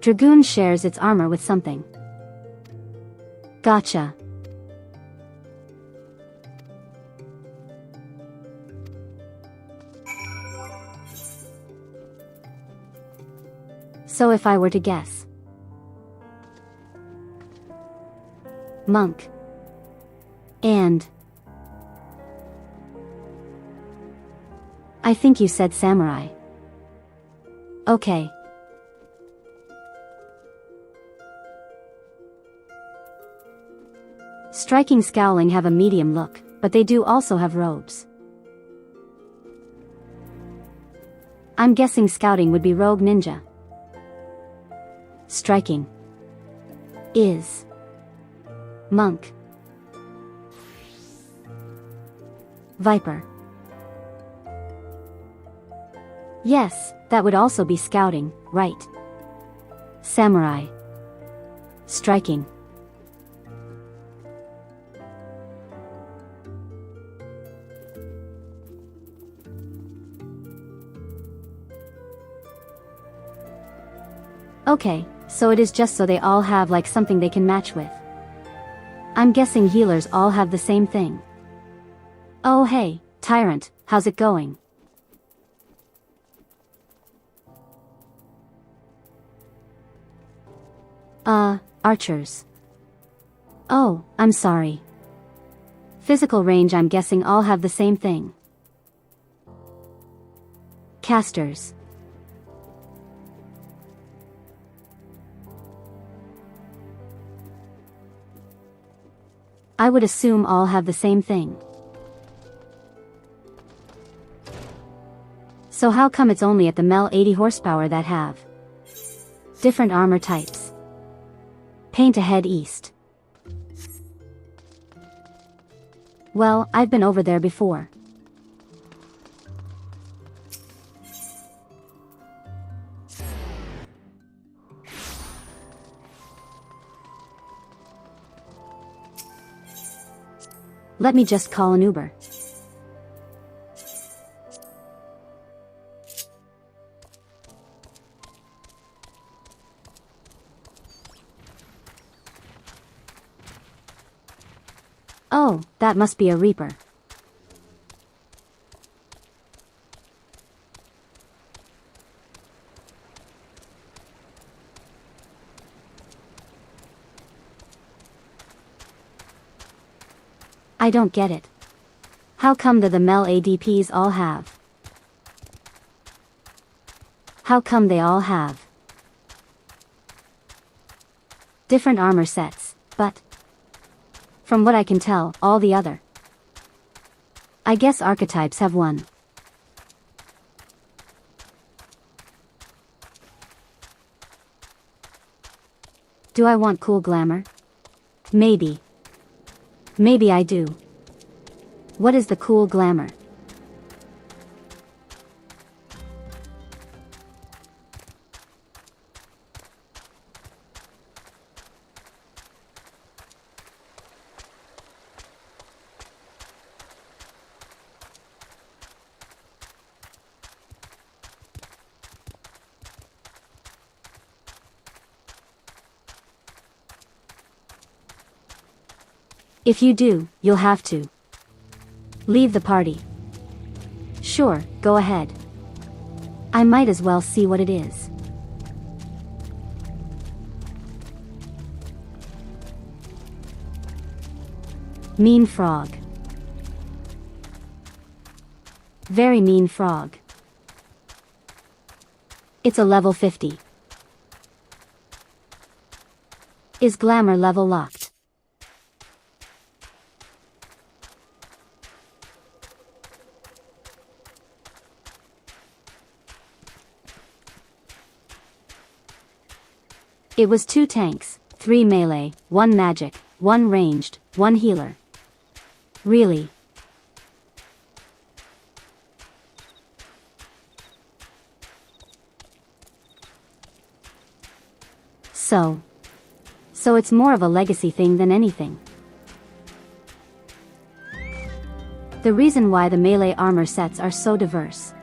Dragoon shares its armor with something. Gotcha. So if I were to guess. Monk. And I think you said samurai. Okay. Striking, scowling have a medium look, but they do also have robes. I'm guessing scouting would be rogue ninja. Striking is monk. Viper. Yes, that would also be scouting, right? Samurai. Striking. Okay, so it is just so they all have like something they can match with. I'm guessing healers all have the same thing. Oh hey, Tyrant, how's it going? Archers. Oh, I'm sorry. Physical range, I'm guessing all have the same thing. Casters. I would assume all have the same thing. So how come it's only at the Mel 80 horsepower that have different armor types? Paint ahead east. Well, I've been over there before. Let me just call an Uber. Oh, that must be a reaper. I don't get it. How come the male ADPs all have? How come they all have different armor sets, but from what I can tell, all the other. I guess archetypes have one. Do I want cool glamour? Maybe. Maybe I do. What is the cool glamour? If you do, you'll have to leave the party. Sure, go ahead. I might as well see what it is. Mean frog. Very mean frog. It's a level 50. Is glamour level locked? It was 2 tanks, 3 melee, 1 magic, 1 ranged, 1 healer. Really? So it's more of a legacy thing than anything. The reason why the melee armor sets are so diverse.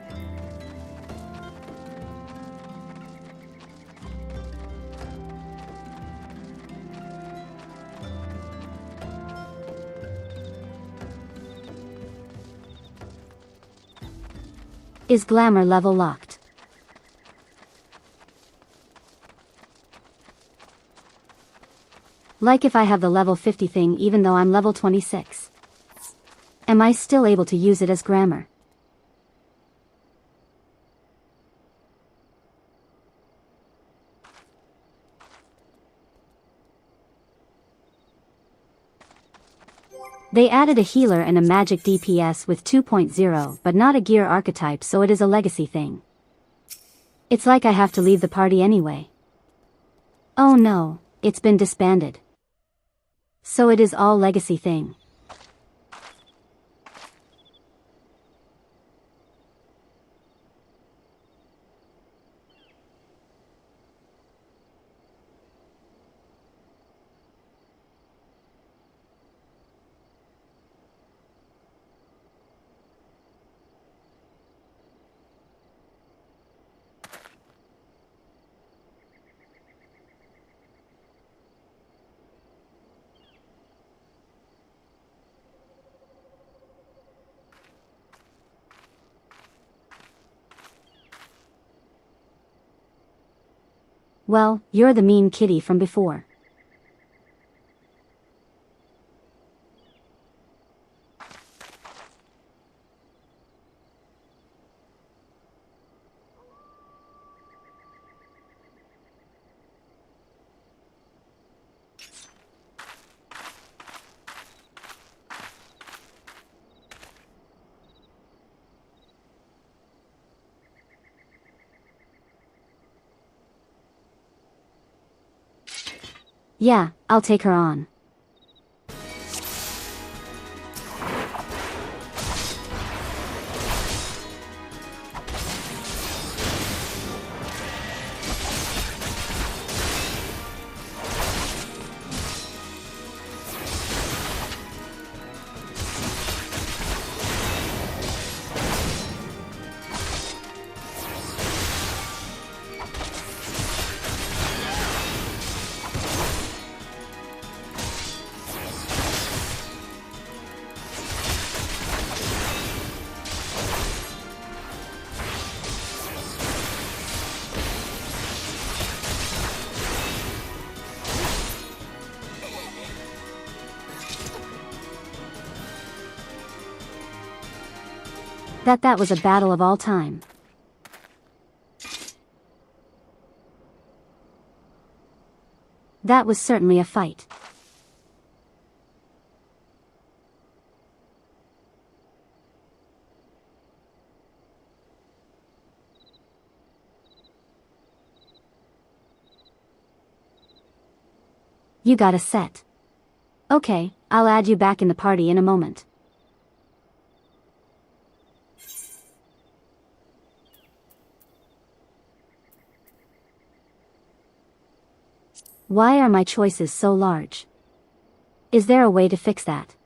Is glamour level locked? Like if I have the level 50 thing even though I'm level 26. Am I still able to use it as glamour? They added a healer and a magic DPS with 2.0 but not a gear archetype, so it is a legacy thing. It's like I have to leave the party anyway. Oh no, it's been disbanded. So it is all legacy thing. Well, you're the mean kitty from before. Yeah, I'll take her on. That was a battle of all time. That was certainly a fight. You got a set. Okay, I'll add you back in the party in a moment. Why are my choices so large? Is there a way to fix that?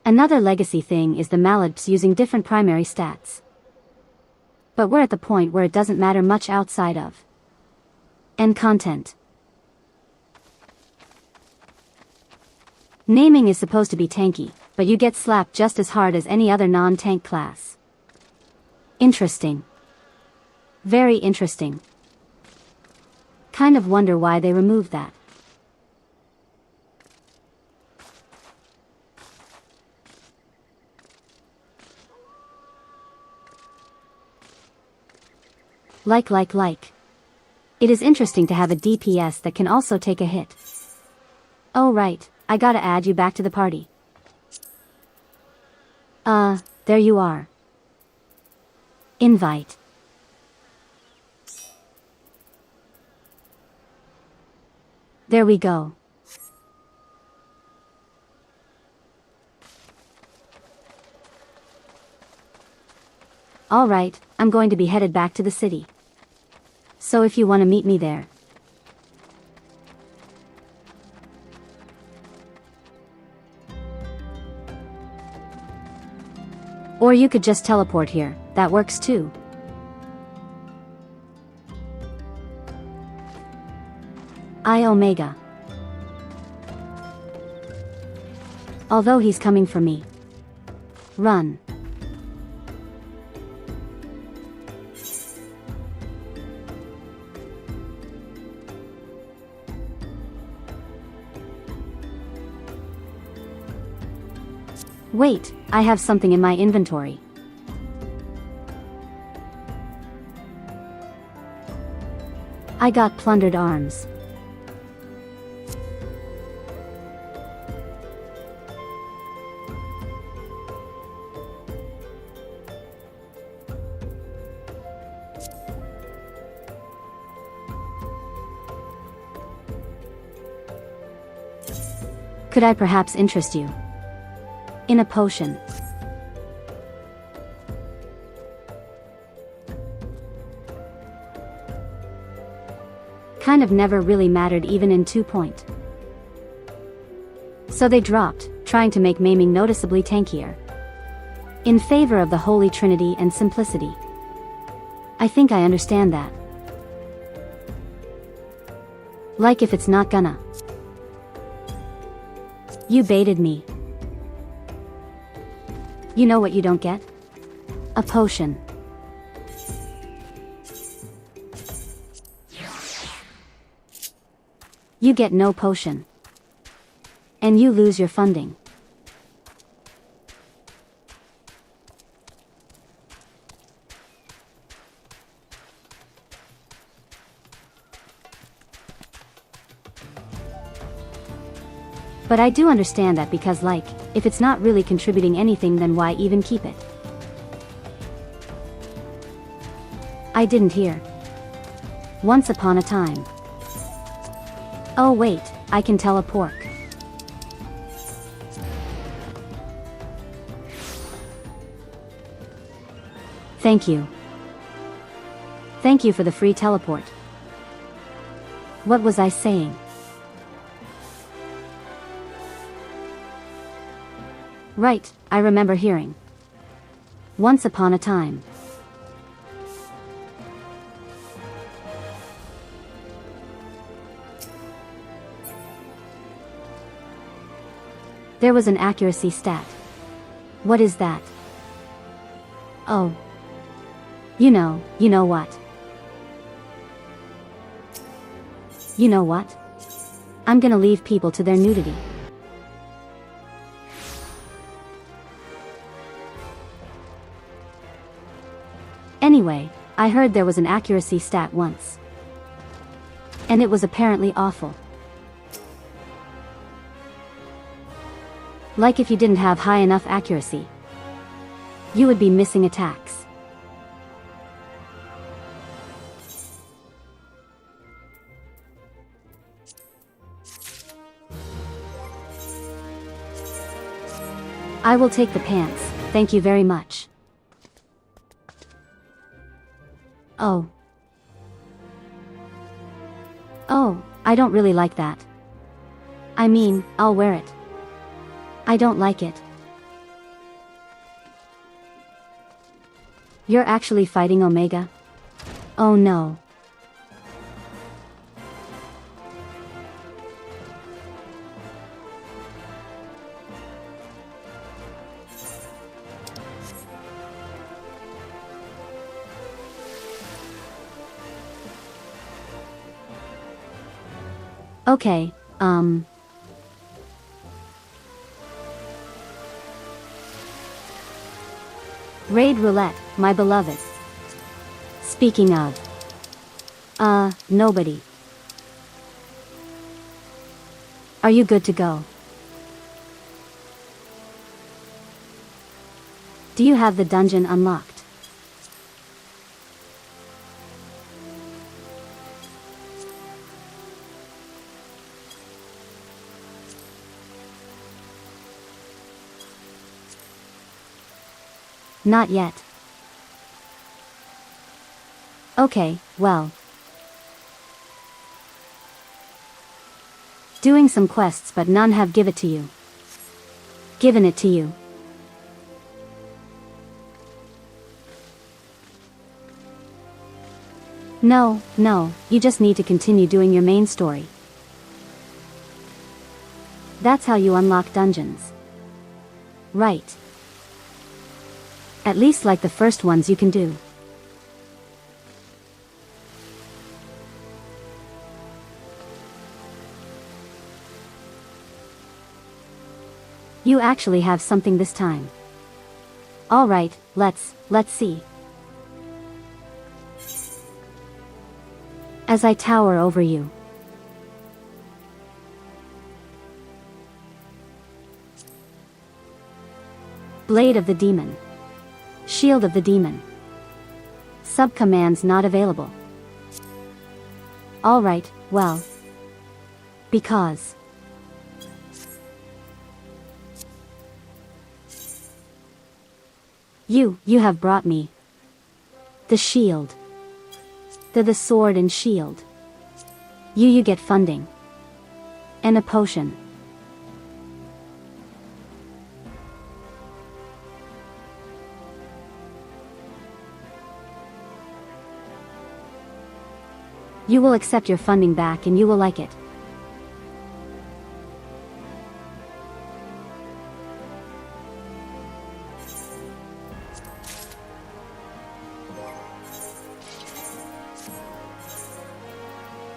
Another legacy thing is the mallocs using different primary stats. But we're at the point where it doesn't matter much outside of end content. Naming is supposed to be tanky, but you get slapped just as hard as any other non-tank class. Interesting. Very interesting. Kind of wonder why they removed that. Like. It is interesting to have a DPS that can also take a hit. Oh right, I gotta add you back to the party. There you are. Invite. There we go. Alright, I'm going to be headed back to the city. So if you want to meet me there. Or you could just teleport here, that works too. Omega. Although he's coming for me. Run. Wait, I have something in my inventory. I got plundered arms. Could I perhaps interest you in a potion? Kind of never really mattered even in 2 point. So they dropped, trying to make maiming noticeably tankier. In favor of the Holy Trinity and simplicity. I think I understand that. Like if it's not gonna. You baited me. You know what you don't get? A potion. You get no potion. And you lose your funding. But I do understand that because like, if it's not really contributing anything then why even keep it? I didn't hear. Once upon a time. Oh wait, I can tell a pork. Thank you. Thank you for the free teleport. What was I saying? Right, I remember hearing. Once upon a time. There was an accuracy stat. What is that? Oh. You know what? You know what? I'm gonna leave people to their nudity. Anyway, I heard there was an accuracy stat once. And it was apparently awful. Like if you didn't have high enough accuracy, you would be missing attacks. I will take the pants, thank you very much. Oh. Oh, I don't really like that. I mean, I'll wear it. I don't like it. You're actually fighting Omega? Oh no. Okay, Raid Roulette, my beloved. Speaking of. Nobody. Are you good to go? Do you have the dungeon unlocked? Not yet. Okay, well. Doing some quests but none have given it to you. No, you just need to continue doing your main story. That's how you unlock dungeons. Right. At least like the first ones you can do. You actually have something this time. Alright, let's see. As I tower over you. Blade of the Demon. Shield of the Demon. Subcommands not available. Alright, well. Because. You have brought me. The shield. The sword and shield. You get funding. And a potion. You will accept your funding back and you will like it.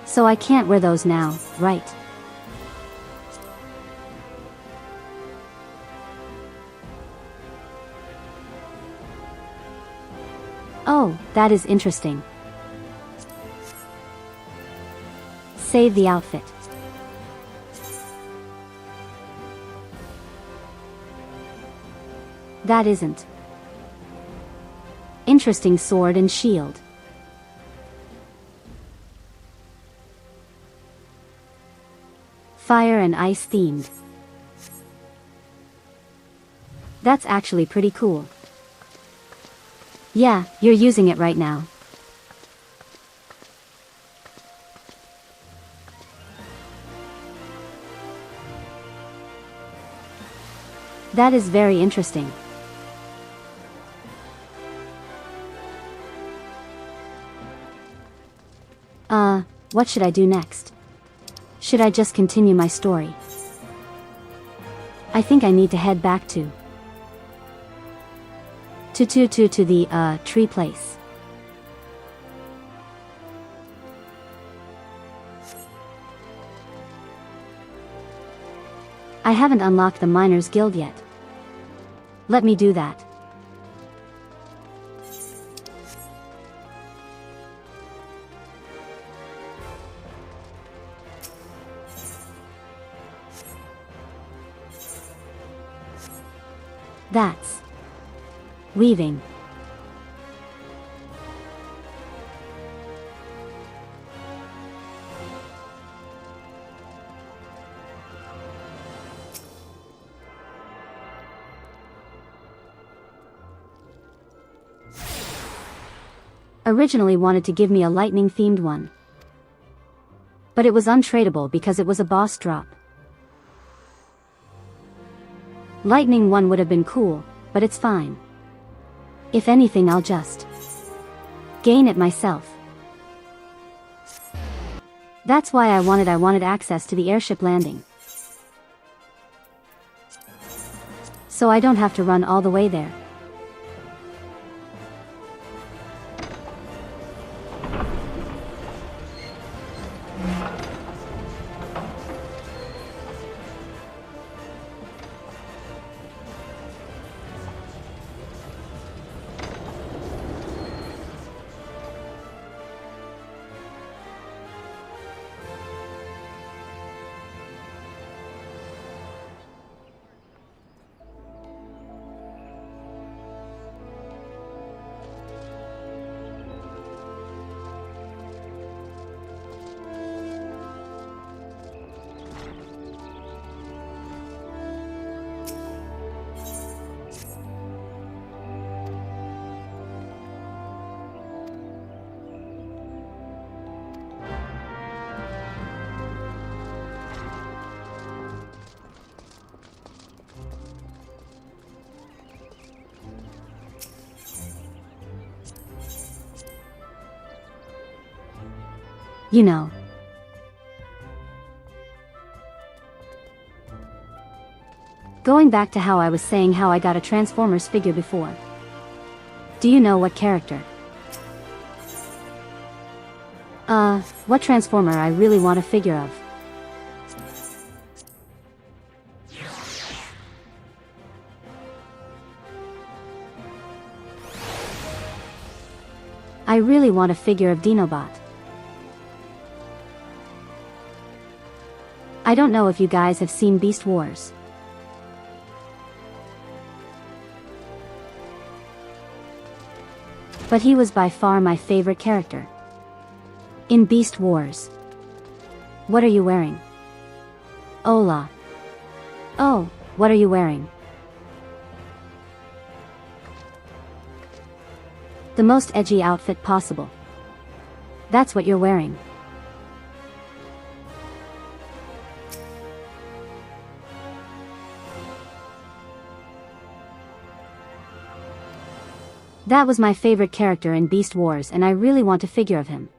So I can't wear those now, right? Oh, that is interesting. Save the outfit. That isn't. Interesting sword and shield. Fire and ice themed. That's actually pretty cool. Yeah, you're using it right now. That is very interesting. What should I do next? Should I just continue my story? I think I need to head back to the tree place. I haven't unlocked the Miners Guild yet. Let me do that. That's weaving. Originally wanted to give me a lightning themed one, but it was untradeable because it was a boss drop. Lightning one would have been cool, but it's fine. If anything, I'll just gain it myself. That's why I wanted access to the airship landing, so I don't have to run all the way there. You know. Going back to how I was saying how I got a Transformers figure before. Do you know what character? What Transformer I really want a figure of? I really want a figure of Dinobot. I don't know if you guys have seen Beast Wars. But he was by far my favorite character in Beast Wars. What are you wearing? Hola. Oh, what are you wearing? The most edgy outfit possible. That's what you're wearing. That was my favorite character in Beast Wars, and I really want a figure of him.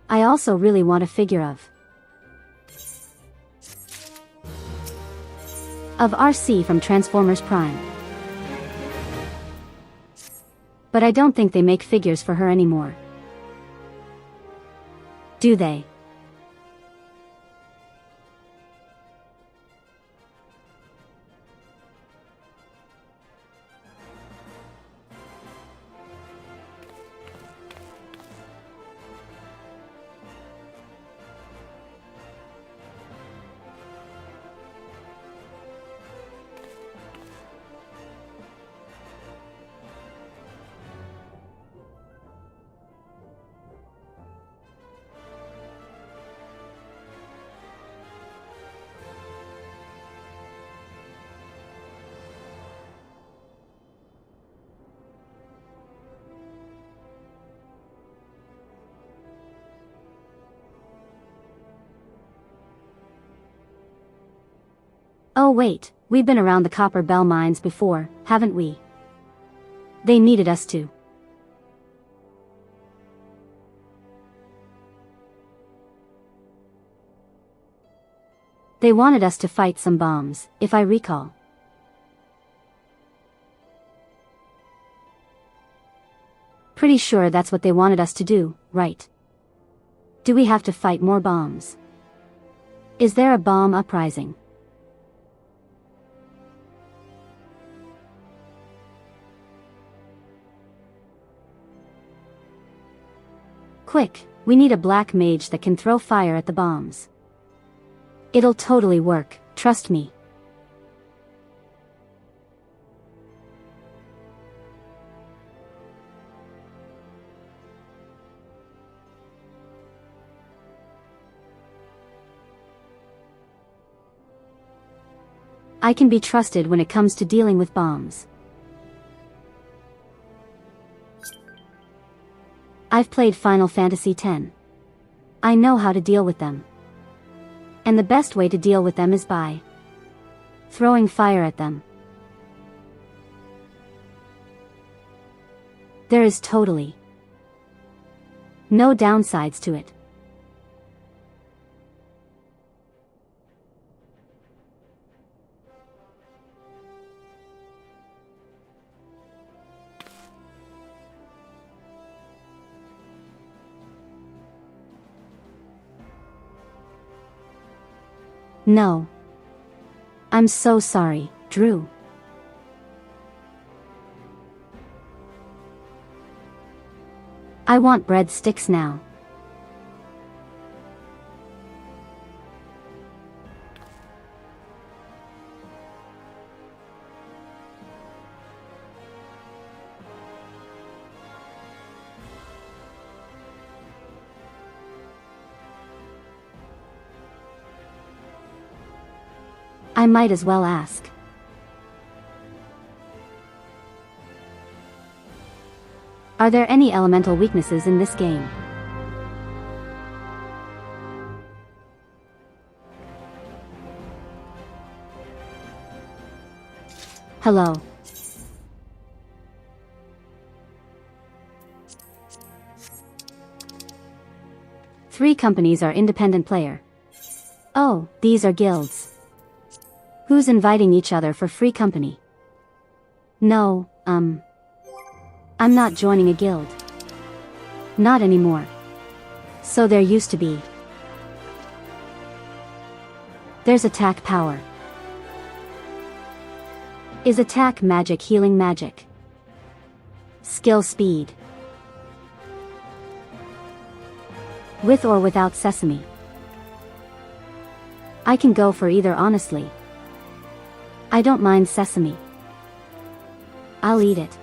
I also really want a figure of RC from Transformers Prime. But I don't think they make figures for her anymore. Do they? Oh wait, we've been around the copper bell mines before, haven't we? They needed us to. They wanted us to fight some bombs, if I recall. Pretty sure that's what they wanted us to do, right? Do we have to fight more bombs? Is there a bomb uprising? Quick, we need a black mage that can throw fire at the bombs. It'll totally work, trust me. I can be trusted when it comes to dealing with bombs. I've played Final Fantasy X. I know how to deal with them. And the best way to deal with them is by throwing fire at them. There is totally no downsides to it. No. I'm so sorry, Drew. I want breadsticks now. I might as well ask. Are there any elemental weaknesses in this game? Hello. Three companies are independent player. Oh, these are guilds. Who's inviting each other for free company? No, I'm not joining a guild. Not anymore. So there used to be. There's attack power. Is attack magic healing magic? Skill speed. With or without sesame? I can go for either honestly. I don't mind sesame. I'll eat it.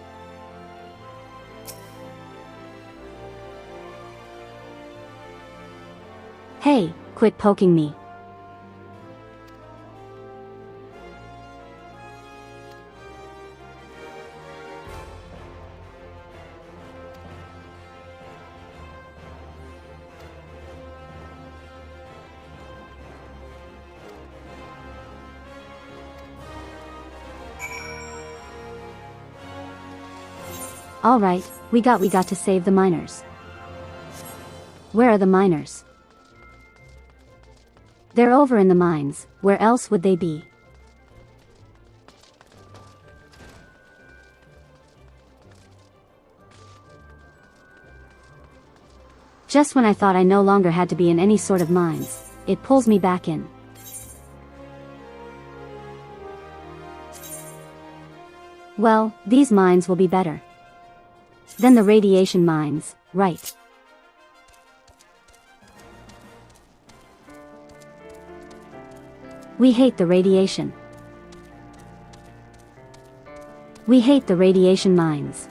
Hey, quit poking me. Alright, we got to save the miners. Where are the miners? They're over in the mines, where else would they be? Just when I thought I no longer had to be in any sort of mines, it pulls me back in. Well, these mines will be better than the radiation mines, right? We hate the radiation. We hate the radiation mines.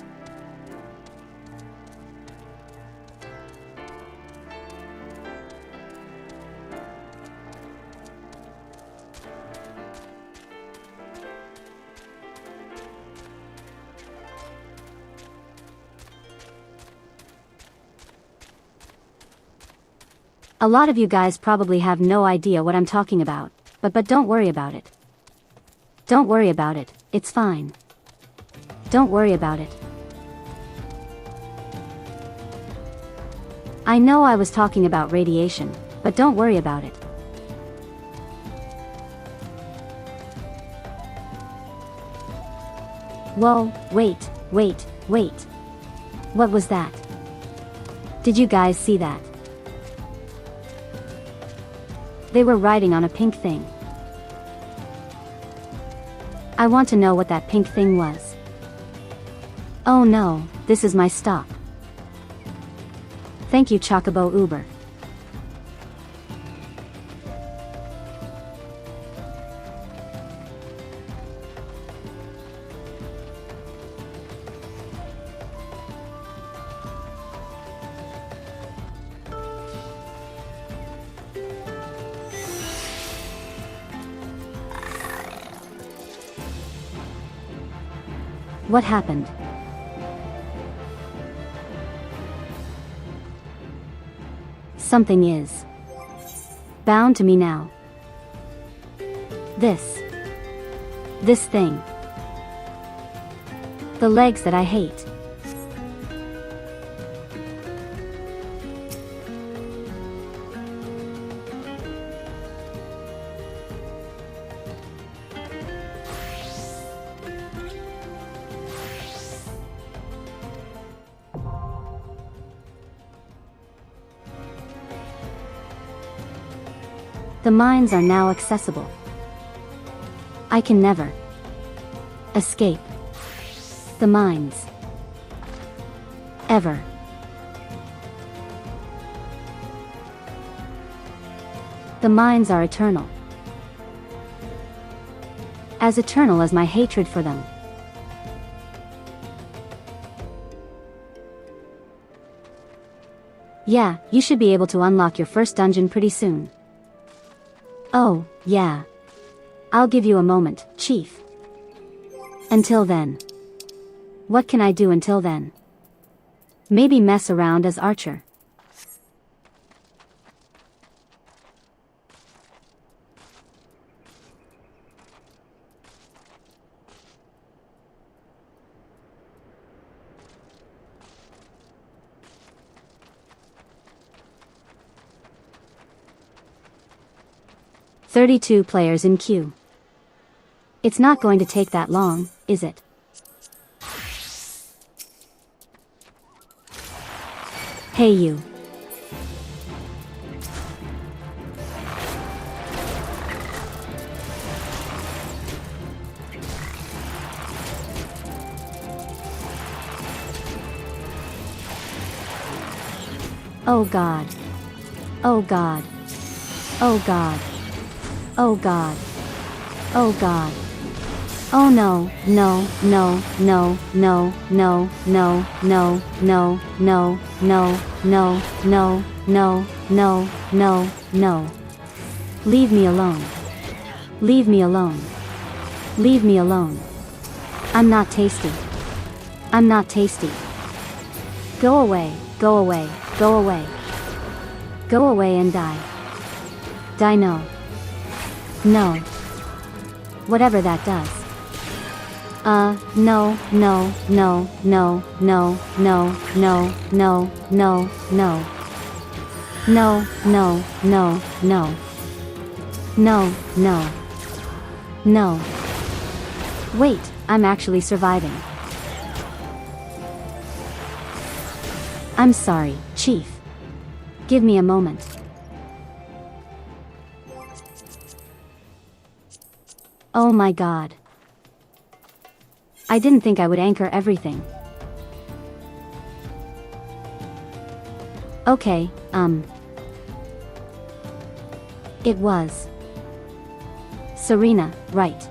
A lot of you guys probably have no idea what I'm talking about, but don't worry about it. Don't worry about it, it's fine. Don't worry about it. I know I was talking about radiation, but don't worry about it. Whoa, wait. What was that? Did you guys see that? They were riding on a pink thing. I want to know what that pink thing was. Oh no, this is my stop. Thank you, Chocobo Uber. What happened? Something is bound to me now. This thing. The legs that I hate. The mines are now accessible. I can never escape the mines. Ever. The mines are eternal. As eternal as my hatred for them. Yeah, you should be able to unlock your first dungeon pretty soon. Oh, yeah. I'll give you a moment, Chief. Until then. What can I do until then? Maybe mess around as Archer. "32 players in queue. It's not going to take that long, is it? Hey you. Oh God. Oh God. Oh God. Oh God. Oh God. Oh no, no, no, no, no, no, no, no, no, no, no, no, no, no, no, no, no. Leave me alone. Leave me alone. Leave me alone. I'm not tasty. I'm not tasty. Go away, go away, go away. Go away and die. Die no. No. Whatever that does. No, no, no, no, no, no, no, no, no, no. No, no, no, no. No, no. No. Wait, I'm actually surviving. I'm sorry, Chief. Give me a moment. Oh my God. I didn't think I would anchor everything. Okay, It was Serena, right?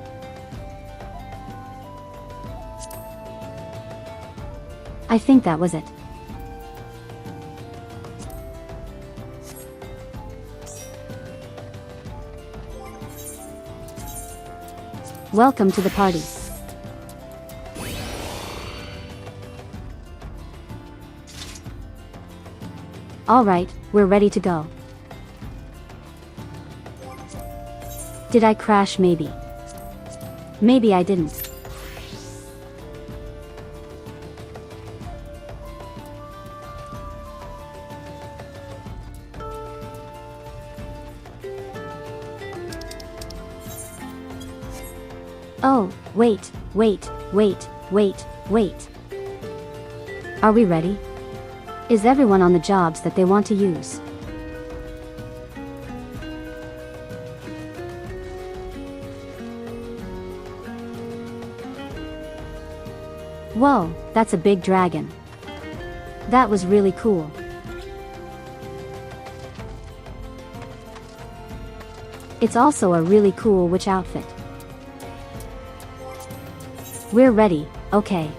I think that was it. Welcome to the party. Alright, we're ready to go. Did I crash maybe? Maybe I didn't. Oh, wait. Are we ready? Is everyone on the jobs that they want to use? Whoa, that's a big dragon. That was really cool. It's also a really cool witch outfit. We're ready, okay.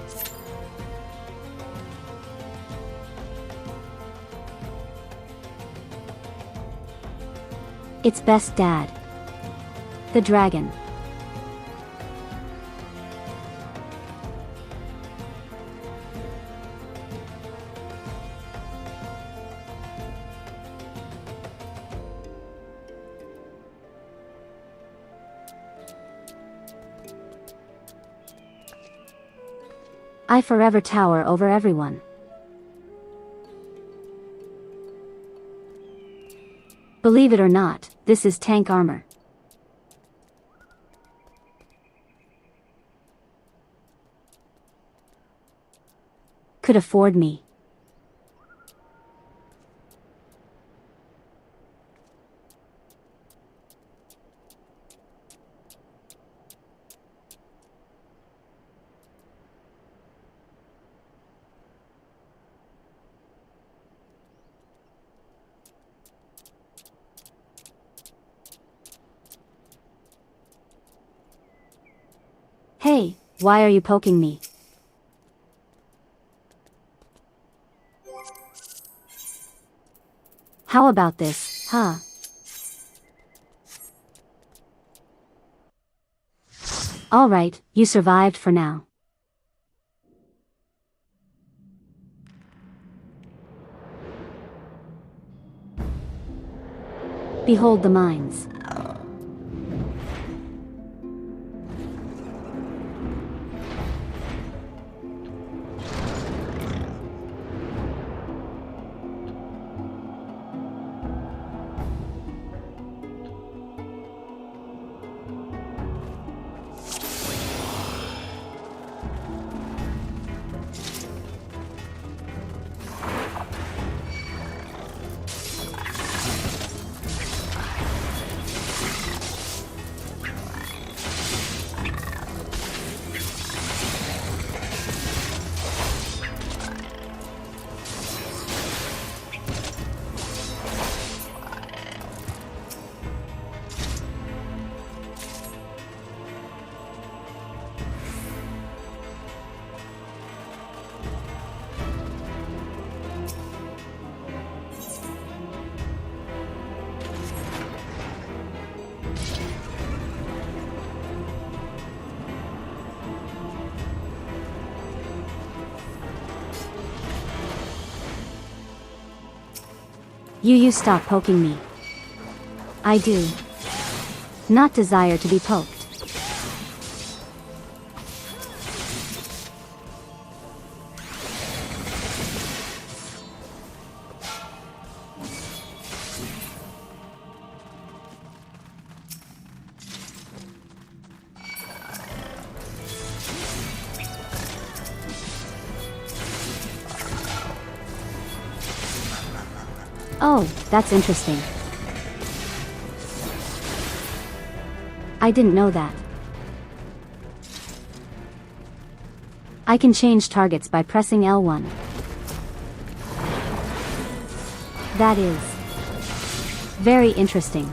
It's best dad. The dragon. I forever tower over everyone. Believe it or not, this is tank armor. Could afford me. Hey, why are you poking me? How about this, huh? Alright, you survived for now. Behold the mines. You stop poking me. I do not desire to be poked. Oh, that's interesting. I didn't know that. I can change targets by pressing L1. That is very interesting.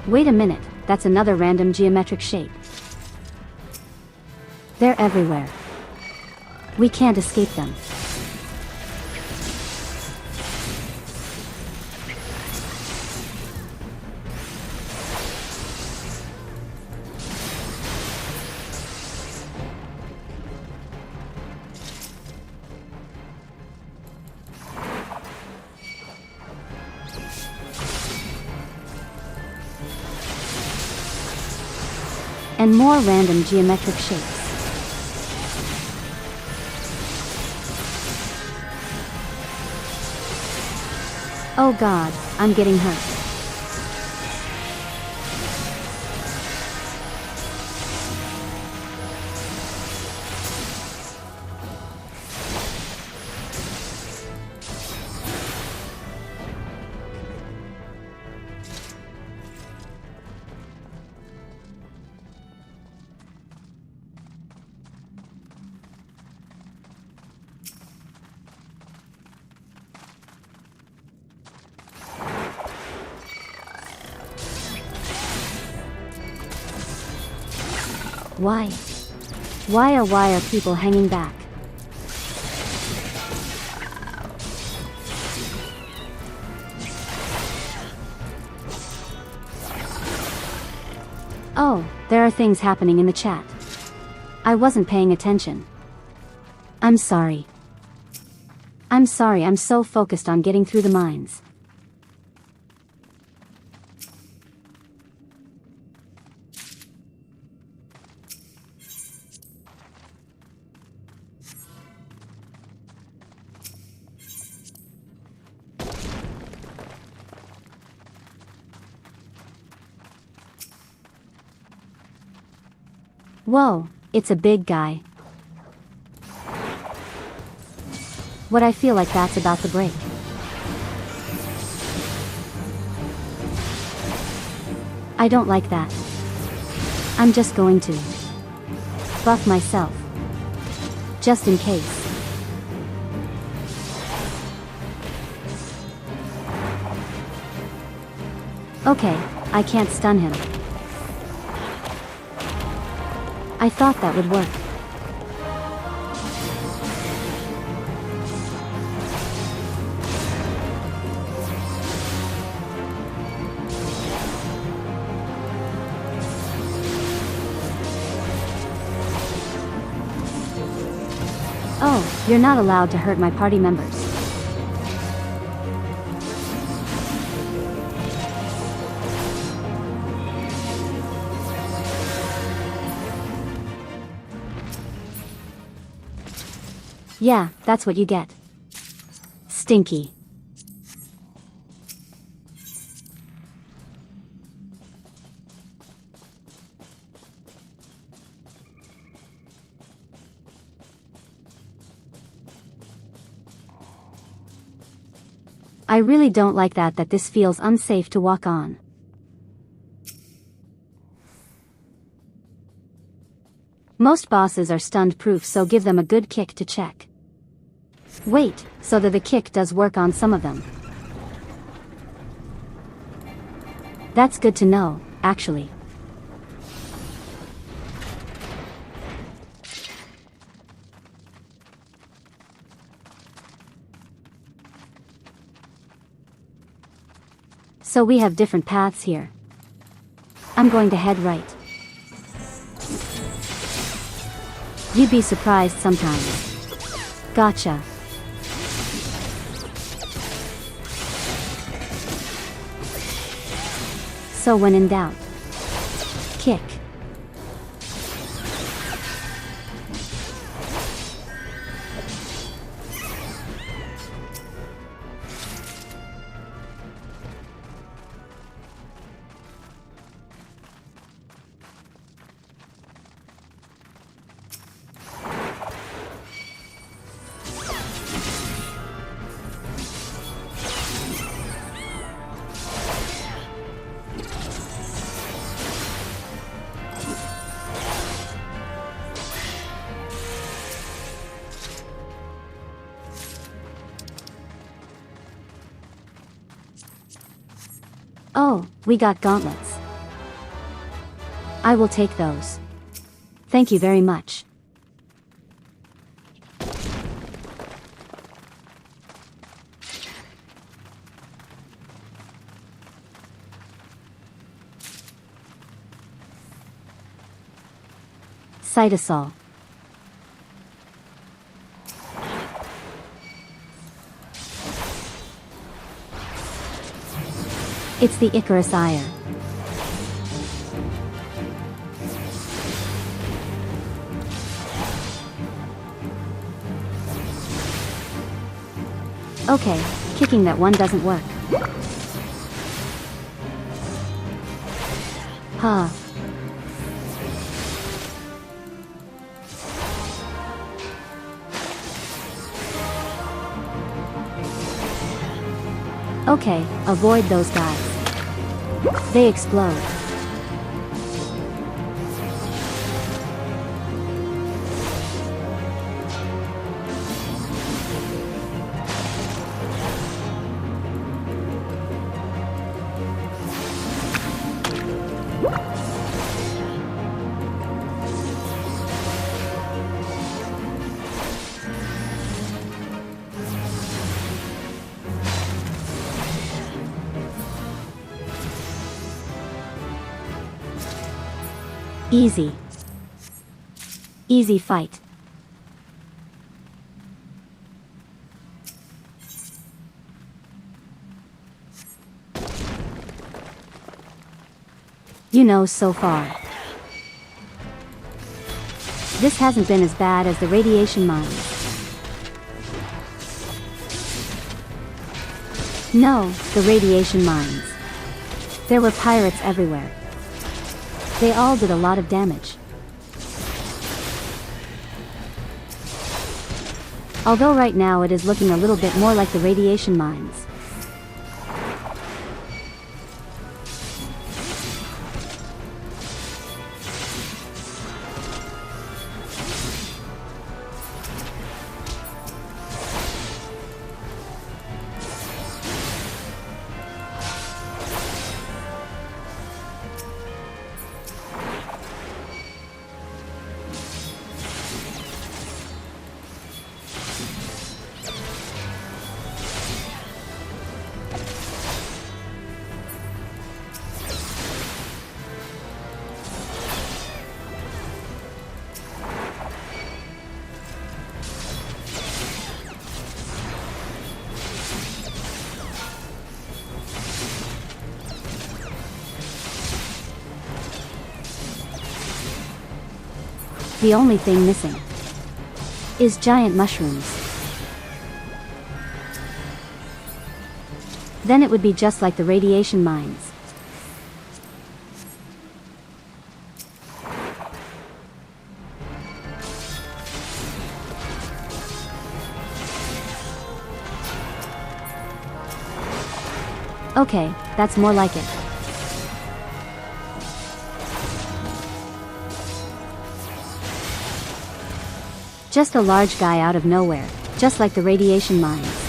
Wait a minute, that's another random geometric shape. They're everywhere. We can't escape them. And more random geometric shapes. Oh god, I'm getting hurt. Why? Why are people hanging back? Oh, there are things happening in the chat. I wasn't paying attention. I'm sorry. I'm sorry, I'm so focused on getting through the mines. Whoa, it's a big guy. What I feel like that's about to break. I don't like that. I'm just going to buff myself. Just in case. Okay, I can't stun him. I thought that would work. Oh, you're not allowed to hurt my party members. Yeah, that's what you get. Stinky. I really don't like that this feels unsafe to walk on. Most bosses are stunned proof, so give them a good kick to check. Wait, so that the kick does work on some of them. That's good to know, actually. So we have different paths here. I'm going to head right. You'd be surprised sometimes. Gotcha. So when in doubt, kick. Oh, we got gauntlets. I will take those. Thank you very much. cytosol. It's the Icarus ire. Okay, kicking that one doesn't work. Huh. Okay, avoid those guys. They explode. Easy. Easy fight. You know, so far. This hasn't been as bad as the radiation mines. No, the radiation mines. There were pirates everywhere. They all did a lot of damage. Although right now it is looking a little bit more like the radiation mines. The only thing missing is giant mushrooms. Then it would be just like the radiation mines. Okay, that's more like it. Just a large guy out of nowhere, just like the radiation mines.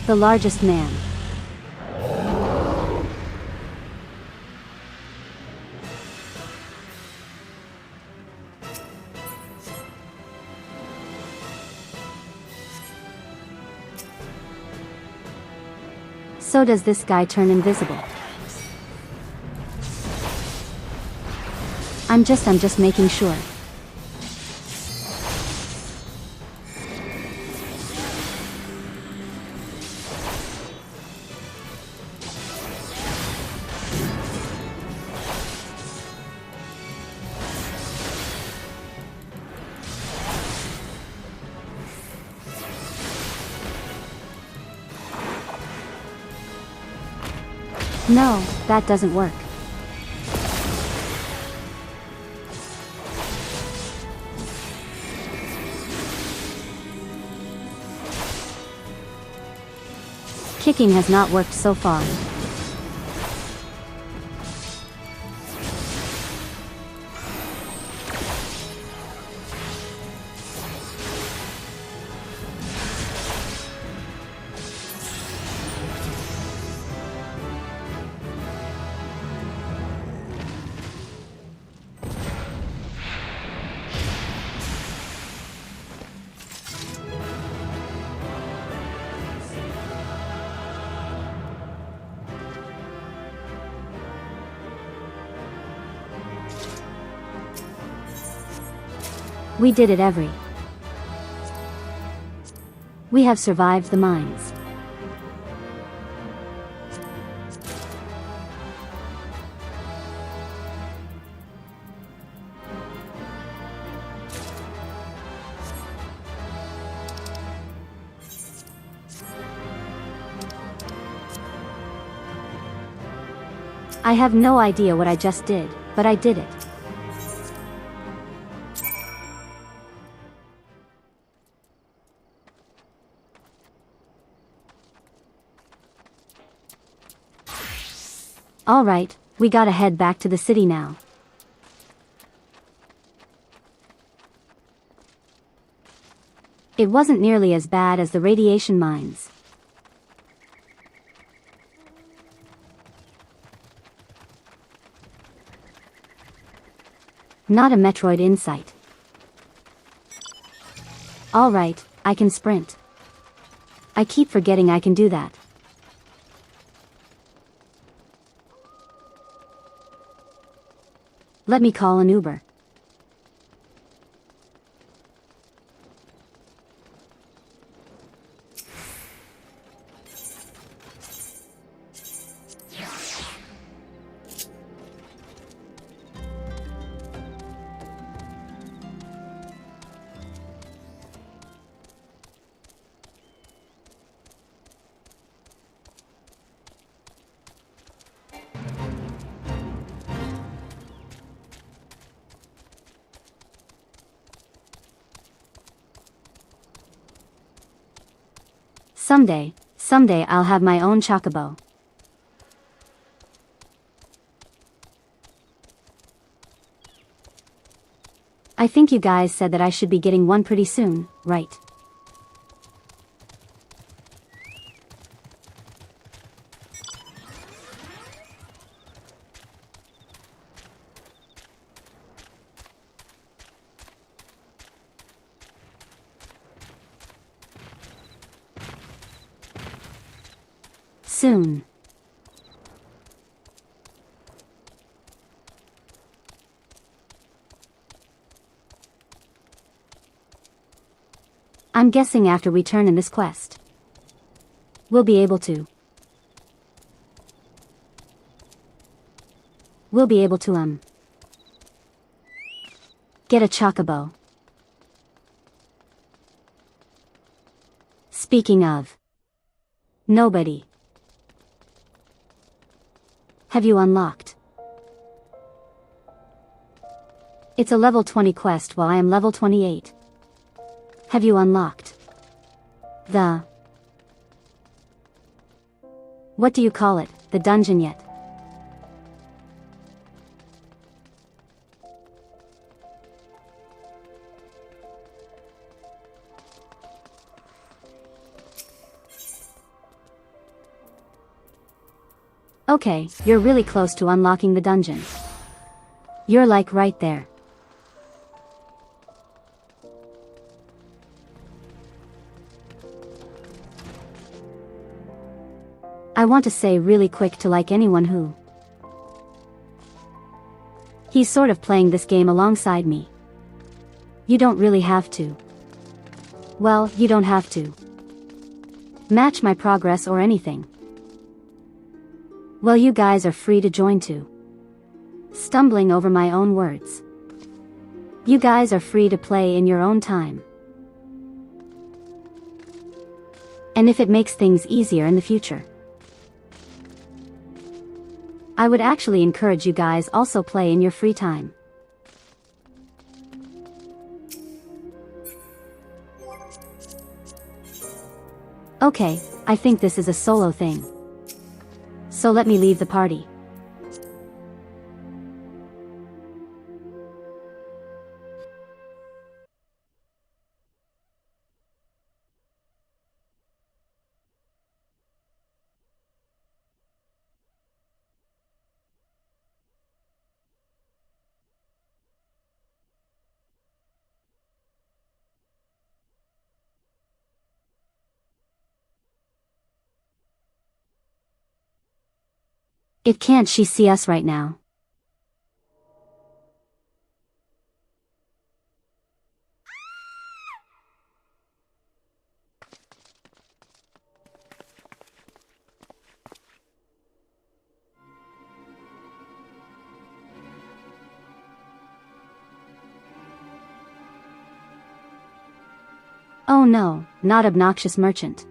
The largest man. So does this guy turn invisible? I'm just making sure. No, that doesn't work. Kicking has not worked so far. We did it every. We have survived the mines. I have no idea what I just did, but I did it. Alright, we gotta head back to the city now. It wasn't nearly as bad as the radiation mines. Not a Metroid insight. Alright, I can sprint. I keep forgetting I can do that. Let me call an Uber. Someday I'll have my own chocobo. I think you guys said that I should be getting one pretty soon, right? Soon. I'm guessing after we turn in this quest, we'll be able to get a chocobo. Speaking of nobody, have you unlocked? It's a level 20 quest while I am level 28. Have you unlocked the, what do you call it, the dungeon yet? Okay, you're really close to unlocking the dungeon. You're like right there. I want to say really quick to like anyone who, he's sort of playing this game alongside me. You don't really have to. Well, you don't have to match my progress or anything. Well, you guys are free to join too. Stumbling over my own words. You guys are free to play in your own time. And if it makes things easier in the future, I would actually encourage you guys also play in your free time. Okay, I think this is a solo thing. So let me leave the party. It can't she see us right now? Oh no, not obnoxious merchant.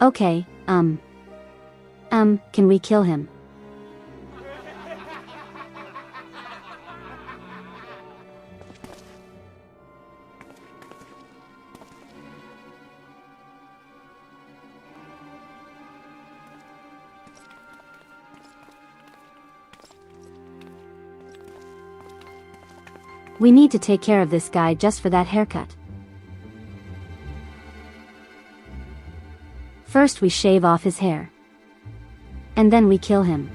Okay, can we kill him? We need to take care of this guy just for that haircut. First we shave off his hair. And then we kill him.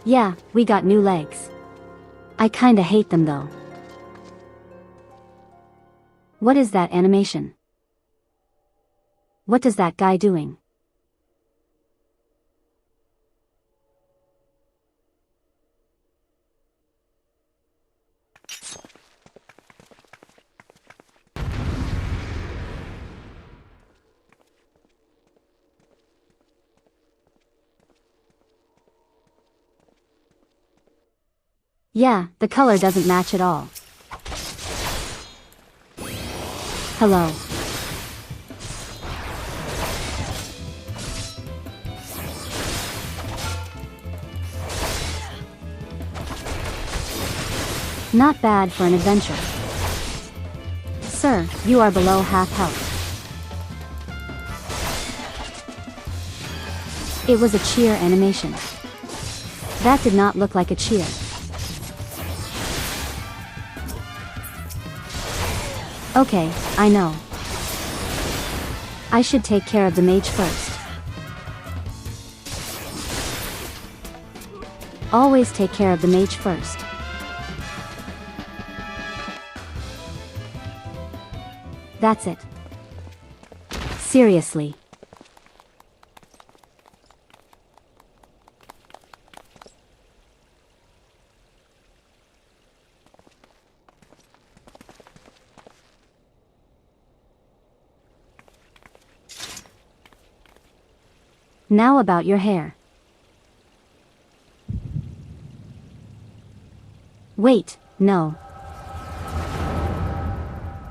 Yeah, we got new legs. I kinda hate them though. What is that animation? What is that guy doing? Yeah, the color doesn't match at all. Hello. Not bad for an adventure. Sir, you are below half health. It was a cheer animation. That did not look like a cheer. Okay, I know. I should take care of the mage first. Always take care of the mage first. That's it. Seriously. Now about your hair. Wait, no.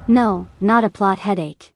No, not a plot headache.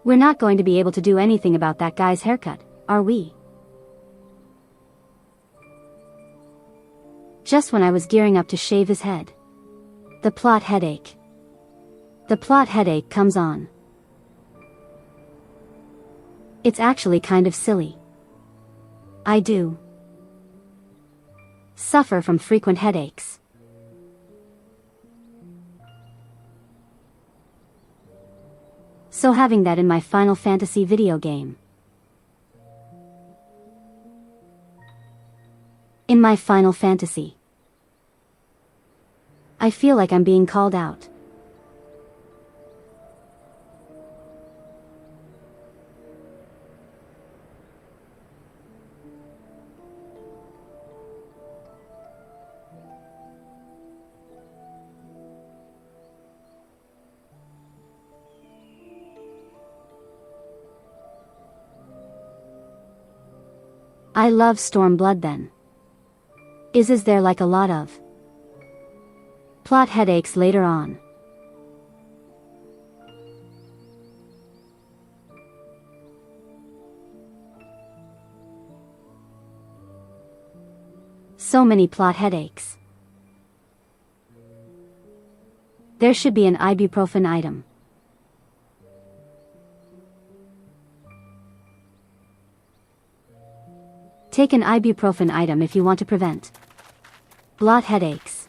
We're not going to be able to do anything about that guy's haircut, are we? Just when I was gearing up to shave his head. The plot headache. The plot headache comes on. It's actually kind of silly. I do suffer from frequent headaches. So having that in my Final Fantasy video game. In my Final Fantasy, I feel like I'm being called out. I love Stormblood then. Is there like a lot of plot headaches later on? So many plot headaches. There should be an ibuprofen item. Take an ibuprofen item if you want to prevent plot headaches.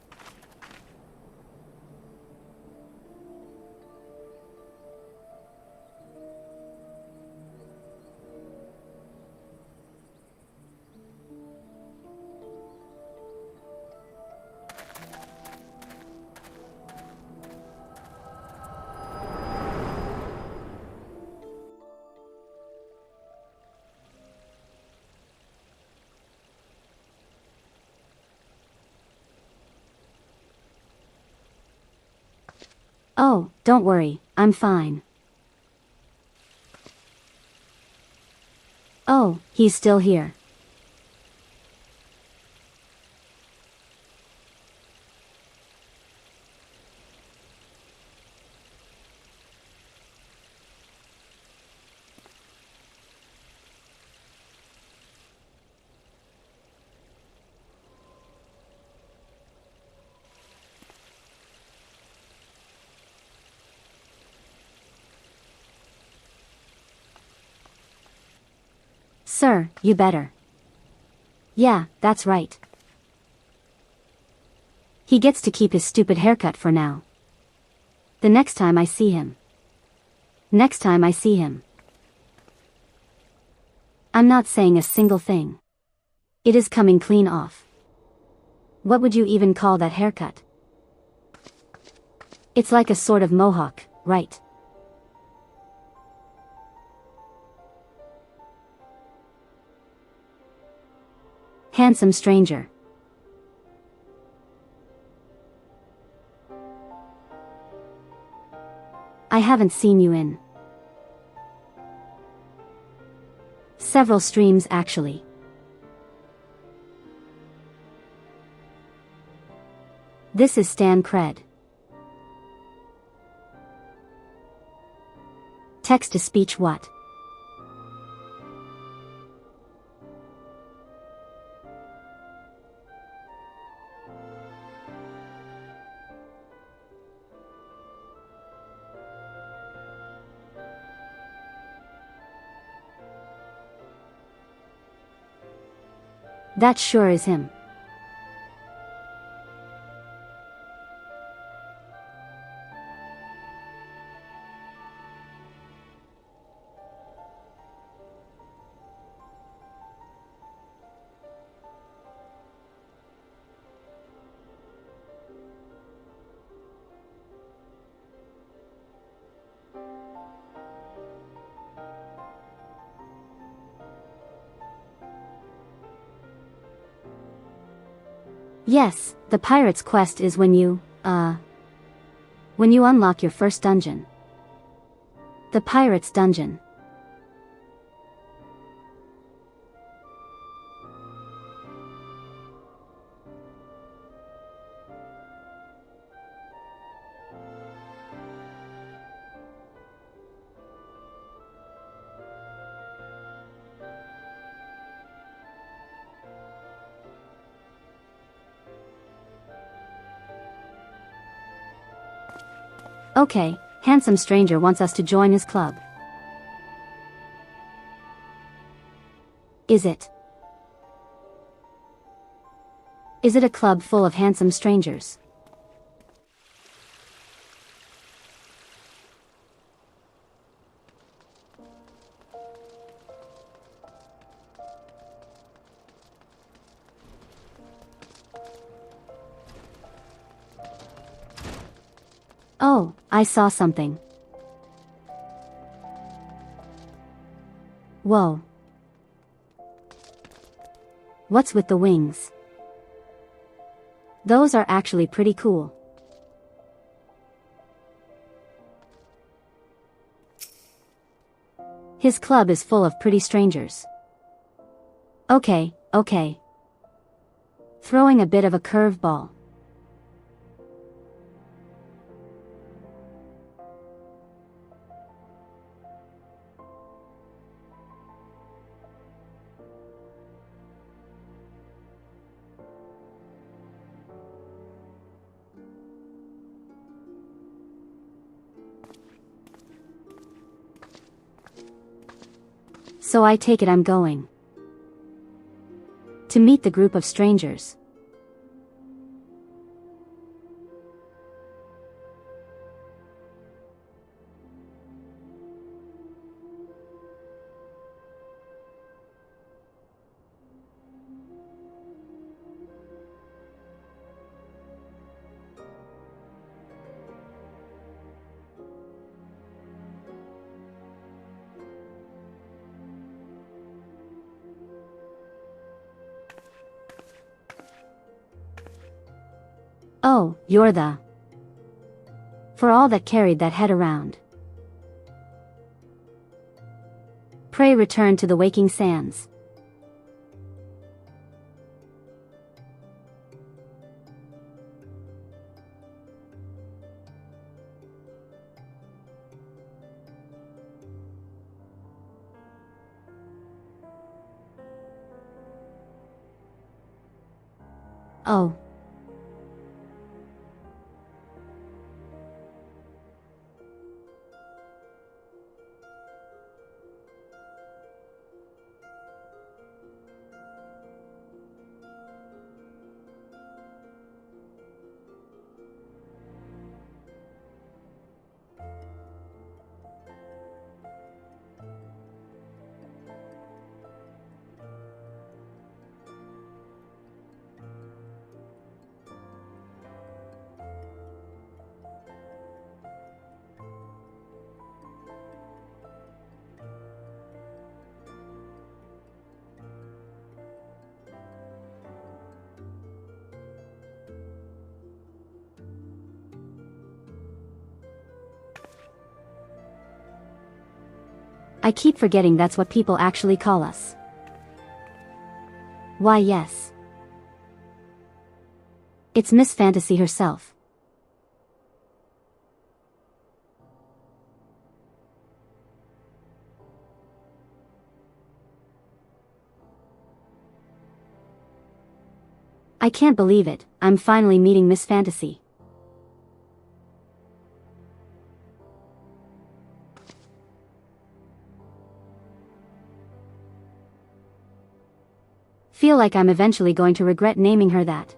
Oh, don't worry, I'm fine. Oh, he's still here. Sir, you better. Yeah, that's right. He gets to keep his stupid haircut for now. The next time I see him. Next time I see him. I'm not saying a single thing. It is coming clean off. What would you even call that haircut? It's like a sort of mohawk, right? Handsome stranger. I haven't seen you in several streams actually. This is Stan Cred. Text-to-speech what? That sure is him. Yes, the pirate's quest is when you unlock your first dungeon. The pirate's dungeon. Okay, handsome stranger wants us to join his club. Is it? Is it a club full of handsome strangers? Oh, I saw something. Whoa. What's with the wings? Those are actually pretty cool. His club is full of pretty strangers. Okay, okay. Throwing a bit of a curveball. So I take it I'm going to meet the group of strangers. Oh, you're the... For all that carried that head around. Pray return to the waking sands. Oh. I keep forgetting that's what people actually call us. Why yes. It's Miss Fantasy herself. I can't believe it, I'm finally meeting Miss Fantasy. Feel like I'm eventually going to regret naming her that.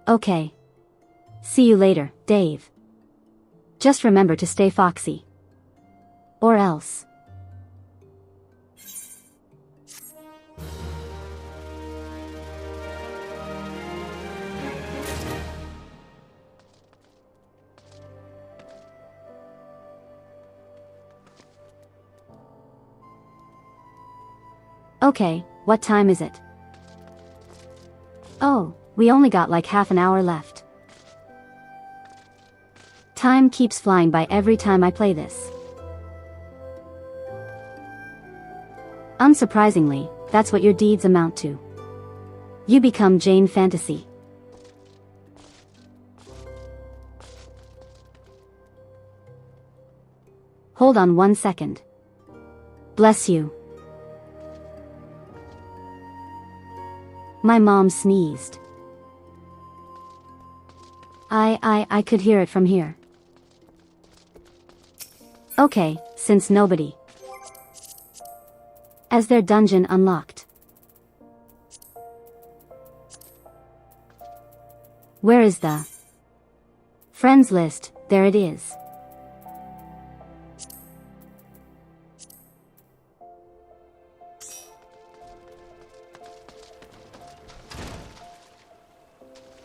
Okay. See you later, Dave. Just remember to stay foxy. Or else. Okay, what time is it? Oh, we only got like half an hour left. Time keeps flying by every time I play this. Unsurprisingly, that's what your deeds amount to. You become Jane Fantasy. Hold on 1 second. Bless you. My mom sneezed. I could hear it from here. Okay, since nobody. As their dungeon unlocked. Where is the friends list? There it is.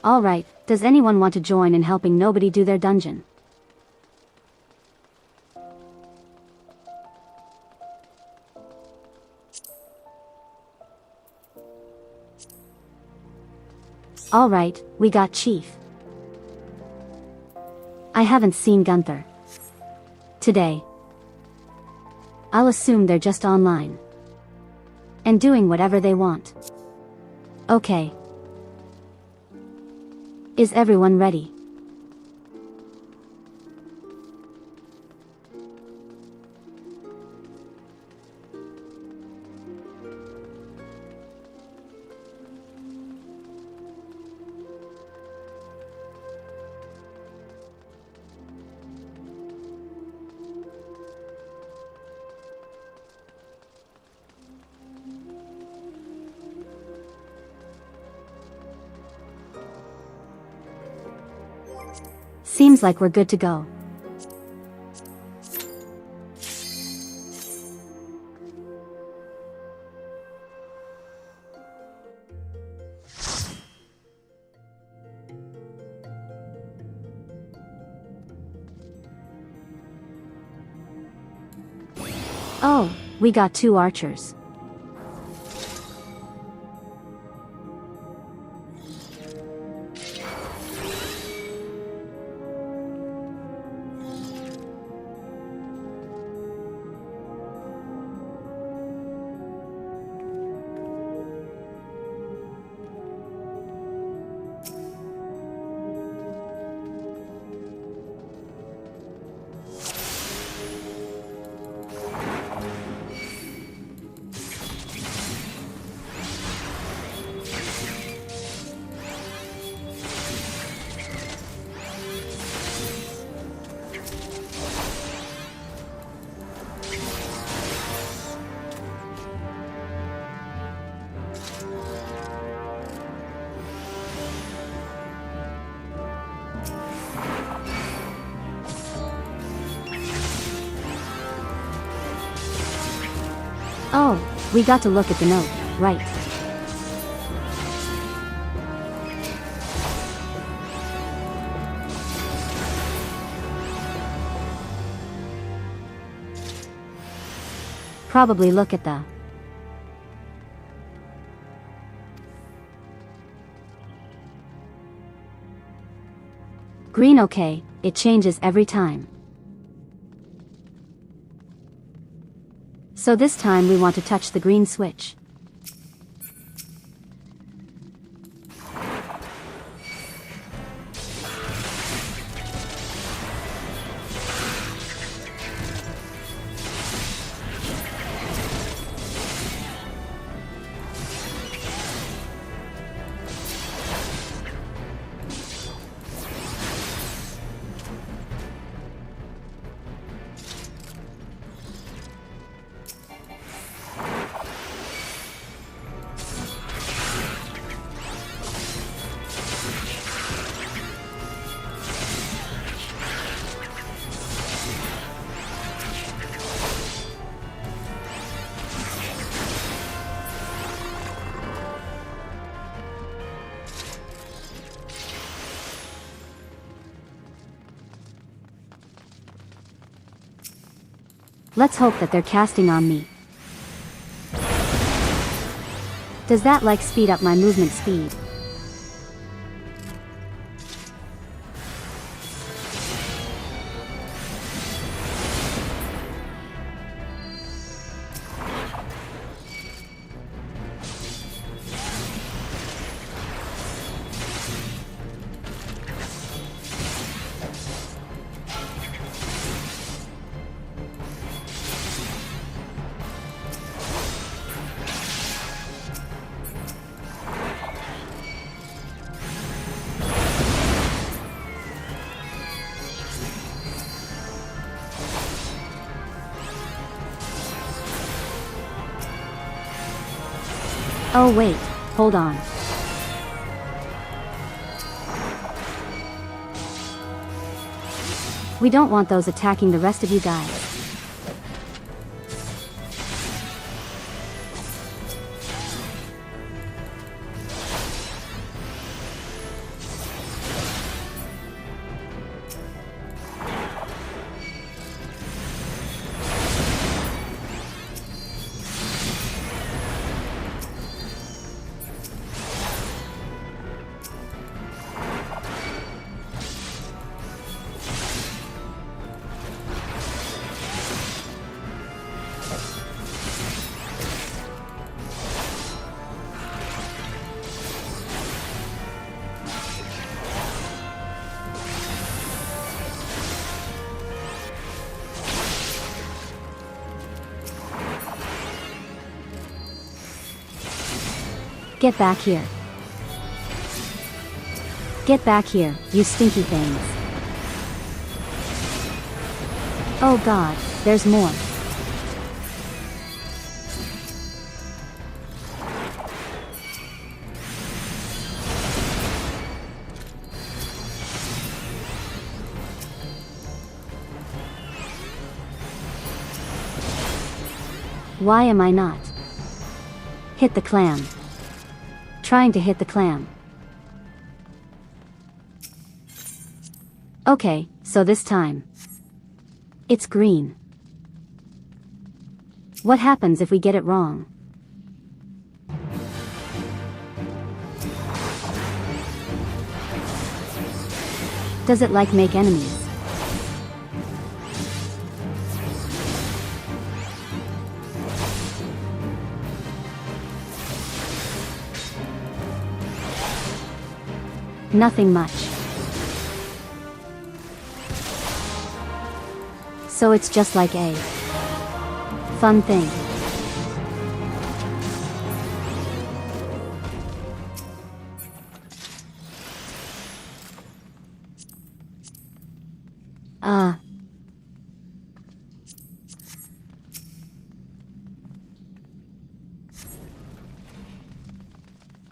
Alright, does anyone want to join in helping nobody do their dungeon? Alright, we got Chief. I haven't seen Gunther today. I'll assume they're just online and doing whatever they want. Okay. Is everyone ready? Seems like we're good to go. Oh, we got 2 archers. Oh, we got to look at the note, right? Probably look at the green. Okay, it changes every time. So this time we want to touch the green switch. Let's hope that they're casting on me. Does that like speed up my movement speed? Oh wait, hold on. We don't want those attacking the rest of you guys. Get back here. Get back here, you stinky things. Oh god, there's more. Why am I not? Hit the clam. Trying to hit the clam. Okay, so this time. It's green. What happens if we get it wrong? Does it like make enemies? Nothing much. So it's just like a fun thing.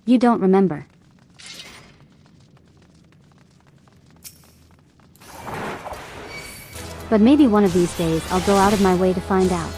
You don't remember. But maybe one of these days I'll go out of my way to find out.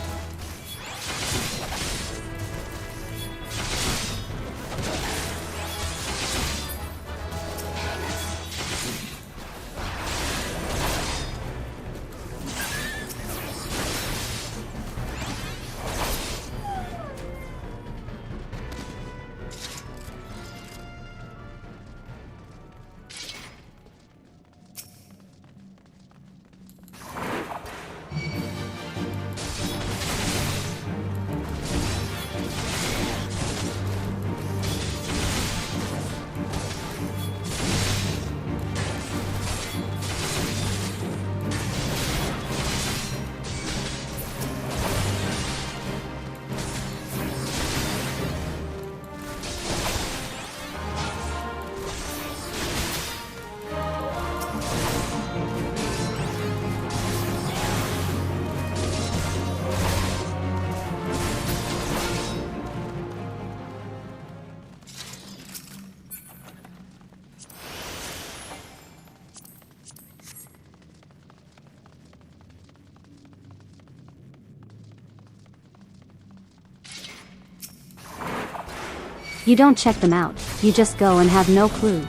You don't check them out, you just go and have no clue.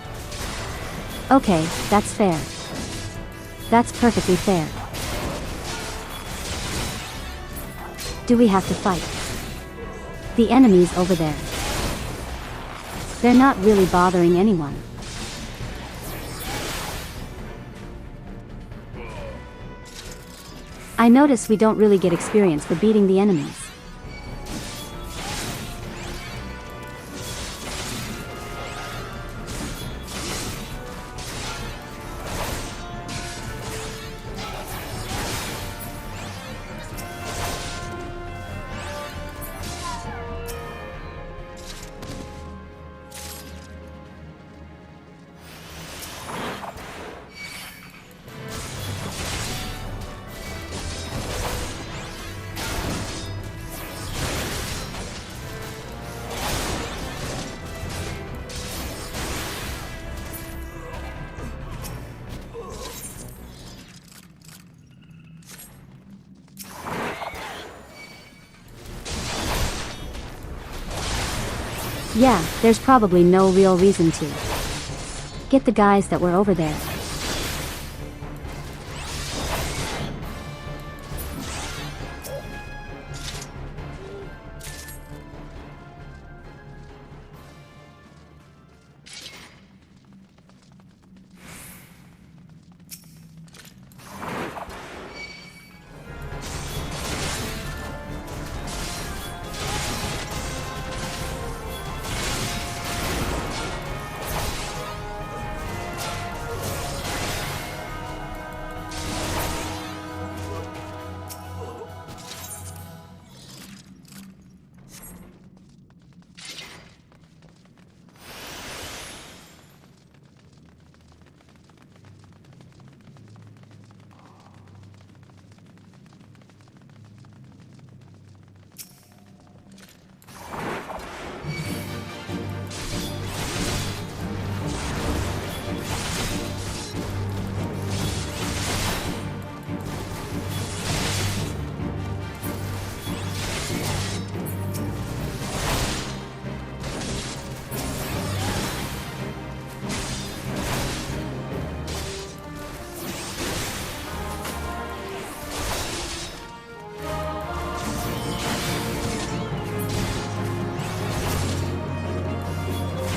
Okay, that's fair. That's perfectly fair. Do we have to fight? The enemies over there. They're not really bothering anyone. I notice we don't really get experience for beating the enemies. Yeah, there's probably no real reason to. Get the guys that were over there.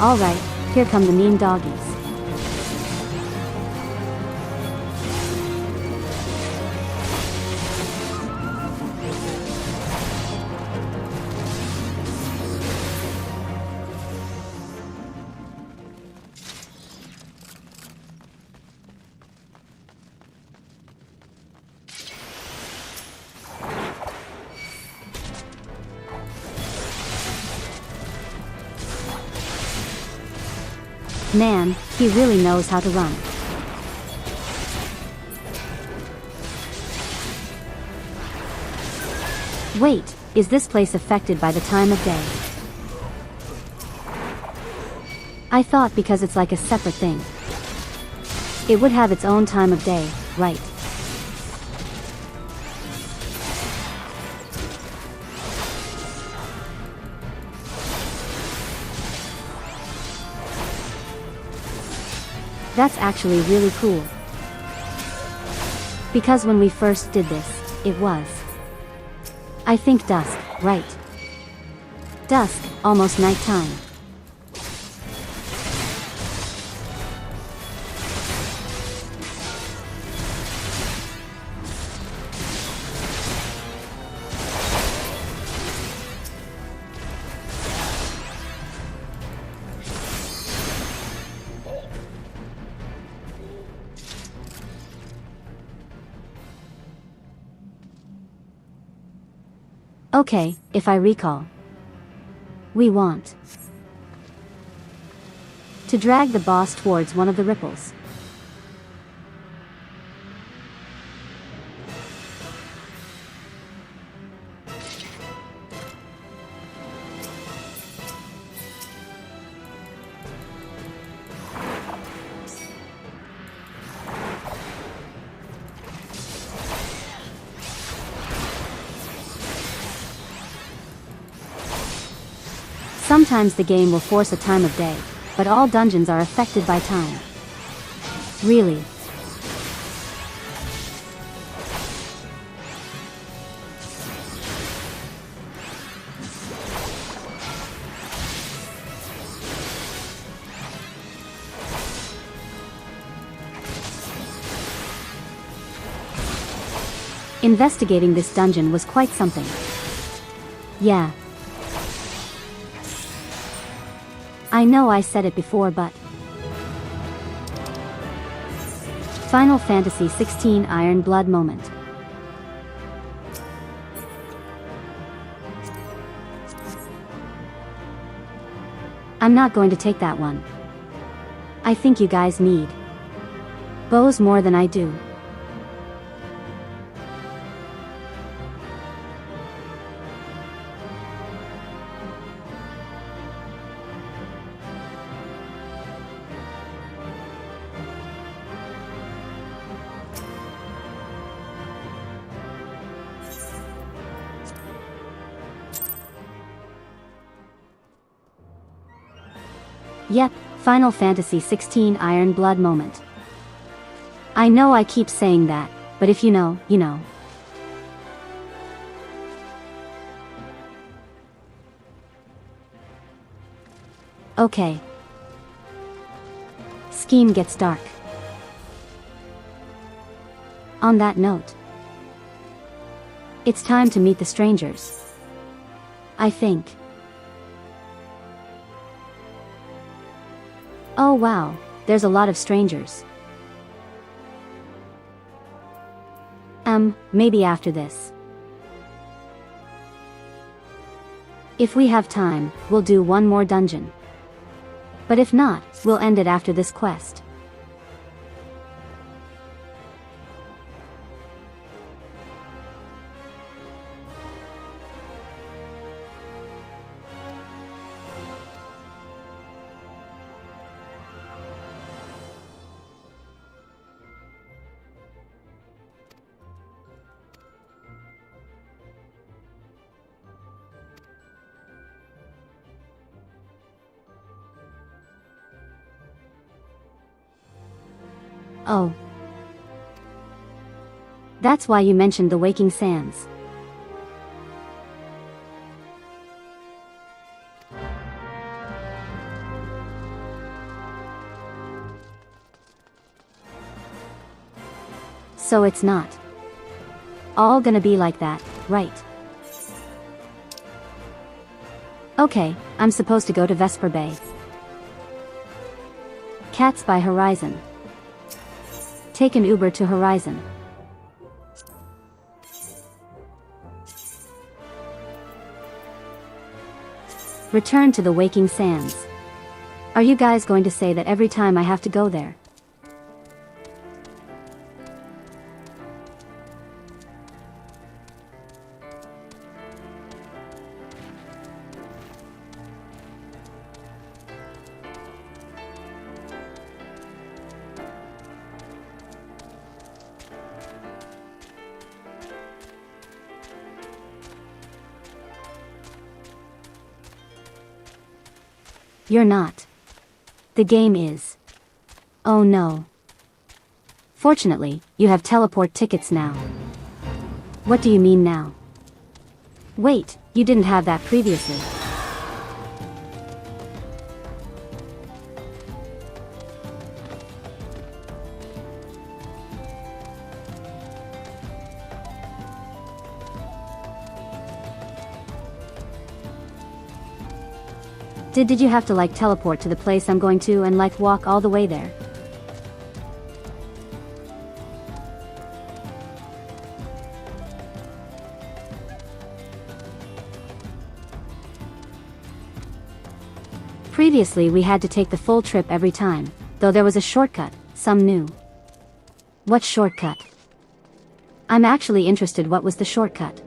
Alright, here come the mean doggies. Man, he really knows how to run. Wait, is this place affected by the time of day? I thought because it's like a separate thing. It would have its own time of day, right? That's actually really cool. Because when we first did this, it was, I think, dusk, right? Dusk, almost nighttime. Okay, if I recall. We want to drag the boss towards one of the ripples. Sometimes the game will force a time of day, but all dungeons are affected by time. Really. Investigating this dungeon was quite something. Yeah. I know I said it before, but Final Fantasy XVI Iron Blood moment. I'm not going to take that one. I think you guys need bows more than I do. Yep, Final Fantasy 16 Iron Blood moment. I know I keep saying that, but if you know, you know. Okay. Scheme gets dark. On that note, it's time to meet the strangers. I think. Oh wow, there's a lot of strangers. Maybe after this. If we have time, we'll do one more dungeon. But if not, we'll end it after this quest. Oh. That's why you mentioned the Waking Sands. So it's not all gonna be like that, right? Okay, I'm supposed to go to Vesper Bay. Cats by Horizon. Take an Uber to Horizon. Return to the Waking Sands. Are you guys going to say that every time I have to go there? You're not. The game is. Oh no. Fortunately, you have teleport tickets now. What do you mean now? Wait, you didn't have that previously. Did you have to like teleport to the place I'm going to and like walk all the way there? Previously we had to take the full trip every time, though there was a shortcut, some new. What shortcut? I'm actually interested, what was the shortcut?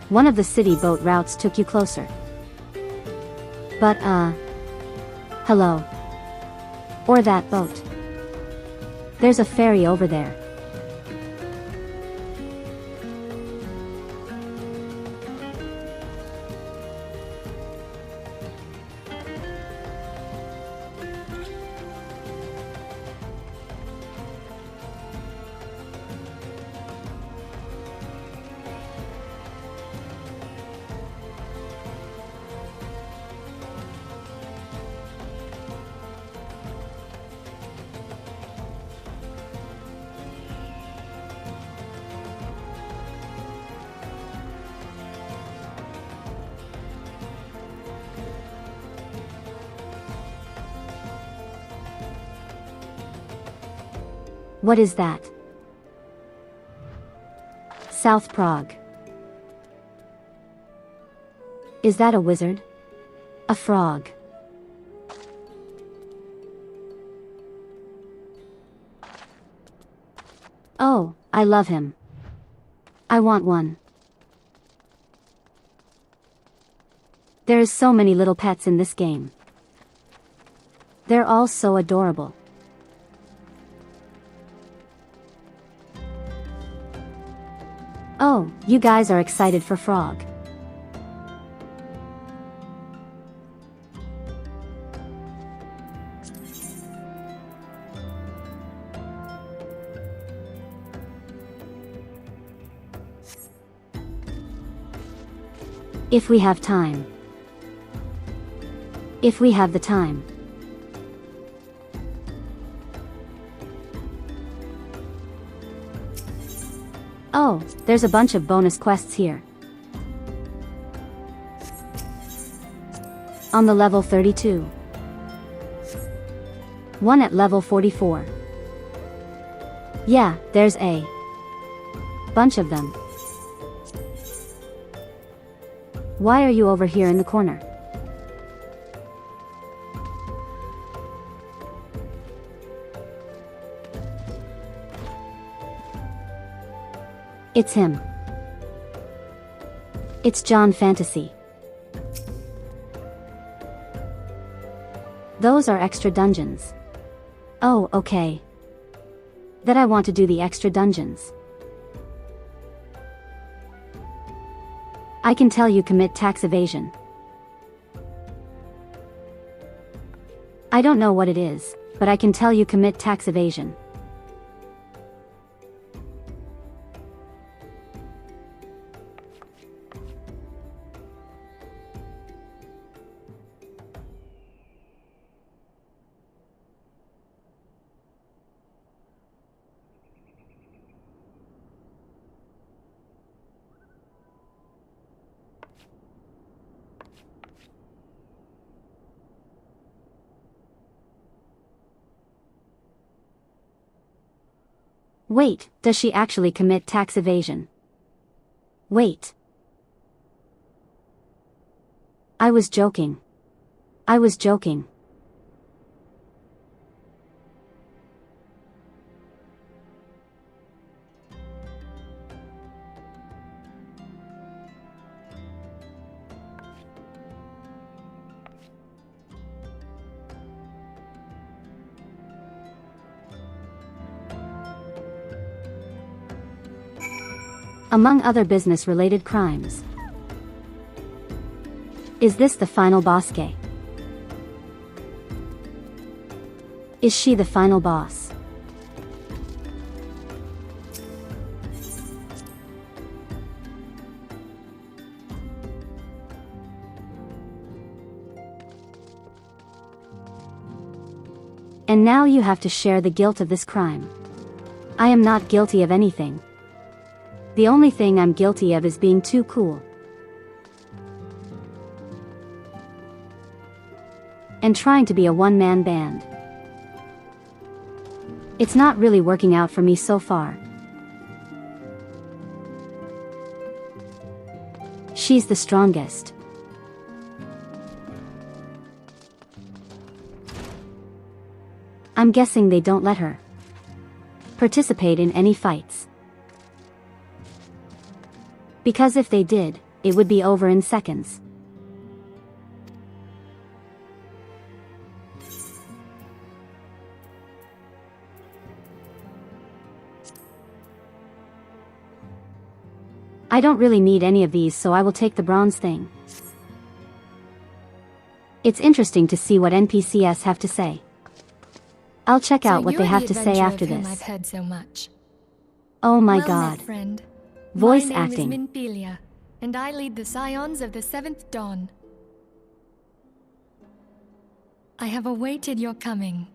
One of the city boat routes took you closer. But, hello. Or that boat. There's a ferry over there. What is that? South Prague. Is that a wizard? A frog? Oh, I love him. I want one. There is so many little pets in this game. They're all so adorable. Oh, you guys are excited for Frog. If we have time. If we have the time. Oh, there's a bunch of bonus quests here. On the level 32. One at level 44. Yeah, there's a bunch of them. Why are you over here in the corner? It's him. It's John Fantasy. Those are extra dungeons. Oh, okay. That I want to do the extra dungeons. I can tell you commit tax evasion. I don't know what it is, but I can tell you commit tax evasion. Wait, does she actually commit tax evasion? Wait. I was joking. I was joking. Among other business-related crimes. Is this the final boss gay? Is she the final boss? And now you have to share the guilt of this crime. I am not guilty of anything. The only thing I'm guilty of is being too cool. And trying to be a one-man band. It's not really working out for me so far. She's the strongest. I'm guessing they don't let her participate in any fights. Because if they did, it would be over in seconds. I don't really need any of these, so I will take the bronze thing. It's interesting to see what NPCs have to say. I'll check out what they have to say after this. I've heard so much. Oh my Well god. met, friend. Voice My acting. name is Minpelia, and I lead the Scions of the Seventh Dawn. I have awaited your coming.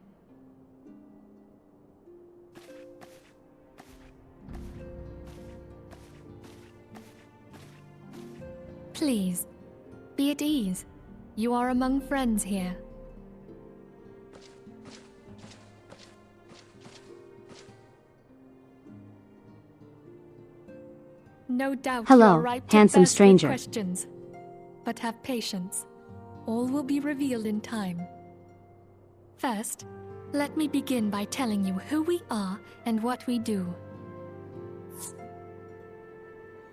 Please, be at ease. You are among friends here. No doubt you Hello, are ripe to handsome burst with stranger. questions. But have patience. All will be revealed in time. First, let me begin by telling you who we are and what we do.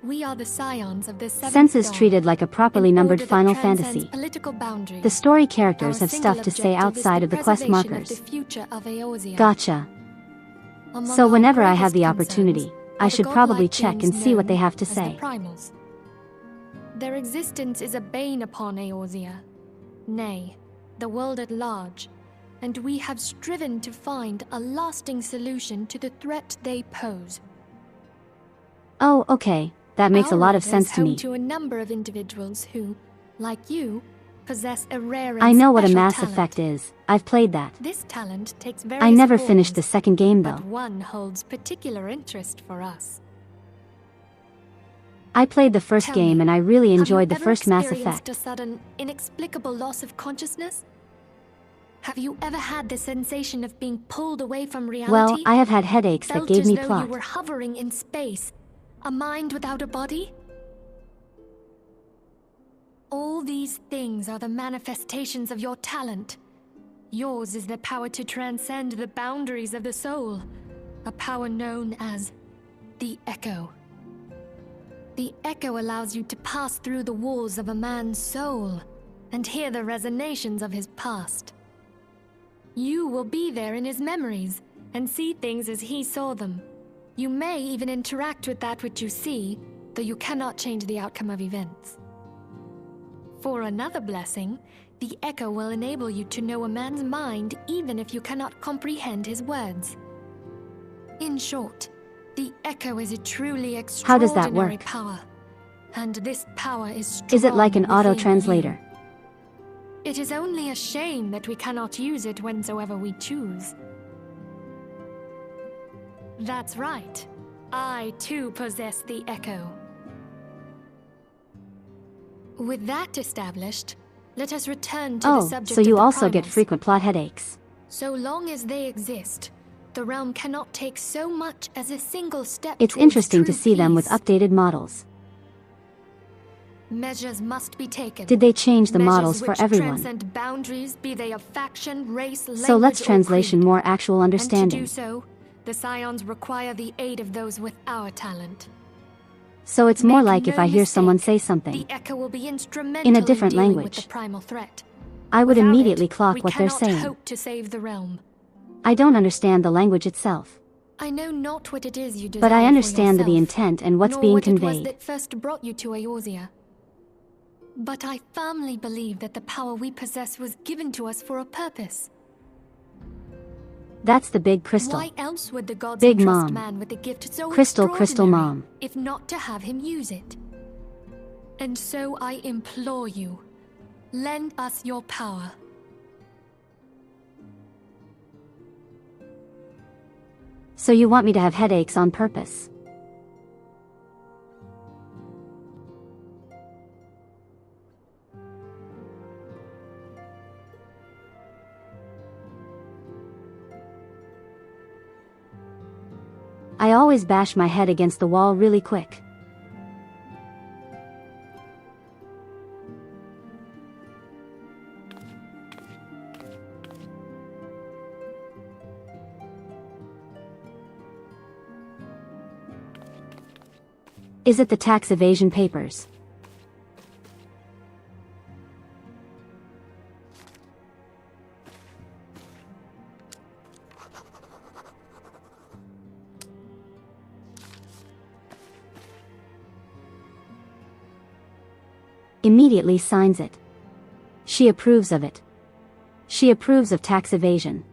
We are the scions of the seventh Sense is dawn, treated like a properly an numbered order that Final transcends Fantasy. political boundaries. The story characters Our have stuff single to say objective is outside the of the quest preservation of markers. the future of Eorzea. Gotcha. Among So our whenever I have greatest the concerns opportunity, I are the should probably godlike check and beings see what they known have to as the say. primals. Their existence is a bane upon Eorzea, nay, the world at large, and we have striven to find a lasting solution to the threat they pose. Oh, okay. That makes a lot of Our world sense is to home me. to a number of individuals who, like you, possess a rare and I know what a special Mass talent. Effect is. I've played that. This talent takes various I never forms, finished the second game though. but one holds particular interest for us. I played the first Tell game me, and I really enjoyed the have you ever first Mass experienced Effect. a sudden, inexplicable loss of consciousness? Have you ever had the sensation of being pulled away from reality? Well, I have had headaches that Felt gave as me though plot. you were hovering in space, a mind without a body? All these things are the manifestations of your talent. Yours is the power to transcend the boundaries of the soul, a power known as the Echo. The Echo allows you to pass through the walls of a man's soul and hear the resonations of his past. You will be there in his memories and see things as he saw them. You may even interact with that which you see, though you cannot change the outcome of events. For another blessing, the Echo will enable you to know a man's mind even if you cannot comprehend his words. In short, the Echo is a truly How does that extraordinary work? power, and this power is strong. Is it like an within auto-translator? you. It is only a shame that we cannot use it whensoever we choose. That's right. I too possess the Echo. With that established, let us return to the Oh, subject so of you the also get primals. frequent plot headaches. So long as they exist, the realm cannot take so much as a single step It's towards interesting to true see them with peace. updated models. Measures must be taken. Did they change the Measures models for which everyone? transcend boundaries, be they of faction, race, language, So let's or translation creed. more actual And to understanding. do so, the Scions require the aid of those with our talent. So it's more Make like if no I hear someone mistake, say something The Echo will be instrumental in a different dealing language, with the primal threat. I would Without immediately it, clock we what they're cannot saying. hope to save the realm. I don't understand the language itself, I know not what it is you desire but I for understand the yourself, intent and what's nor being what it was conveyed. that first brought you to Eorzea. But I firmly believe that the power we possess was given to us for a purpose. That's the big crystal. Why else would the gods Big entrust Mom. man with a gift so Crystal extraordinary, Mom. if not to have him use it? And so I implore you, lend us your power. So you want me to have headaches on purpose? I always bash my head against the wall really quick. Is it the tax evasion papers? Immediately signs it. She approves of it. She approves of tax evasion.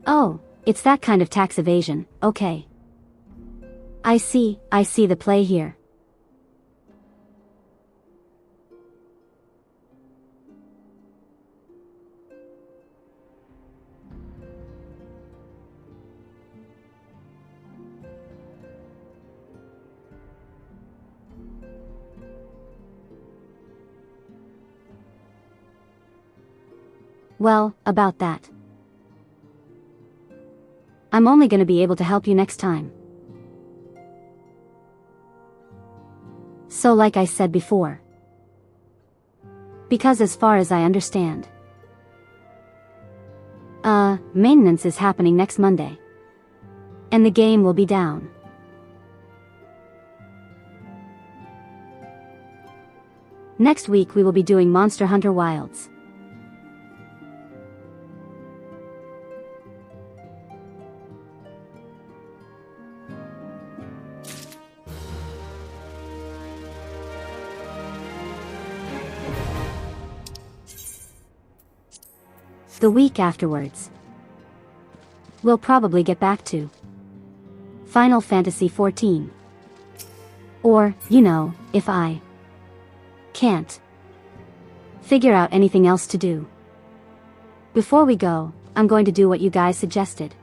Oh, it's that kind of tax evasion, okay. I see the play here. Well, about that. I'm only gonna be able to help you next time. So like I said before, Because as far as I understand, maintenance is happening next Monday. And the game will be down. Next week we will be doing Monster Hunter Wilds. The week afterwards, we'll probably get back to Final Fantasy XIV. Or, you know, if I can't figure out anything else to do. Before we go, I'm going to do what you guys suggested.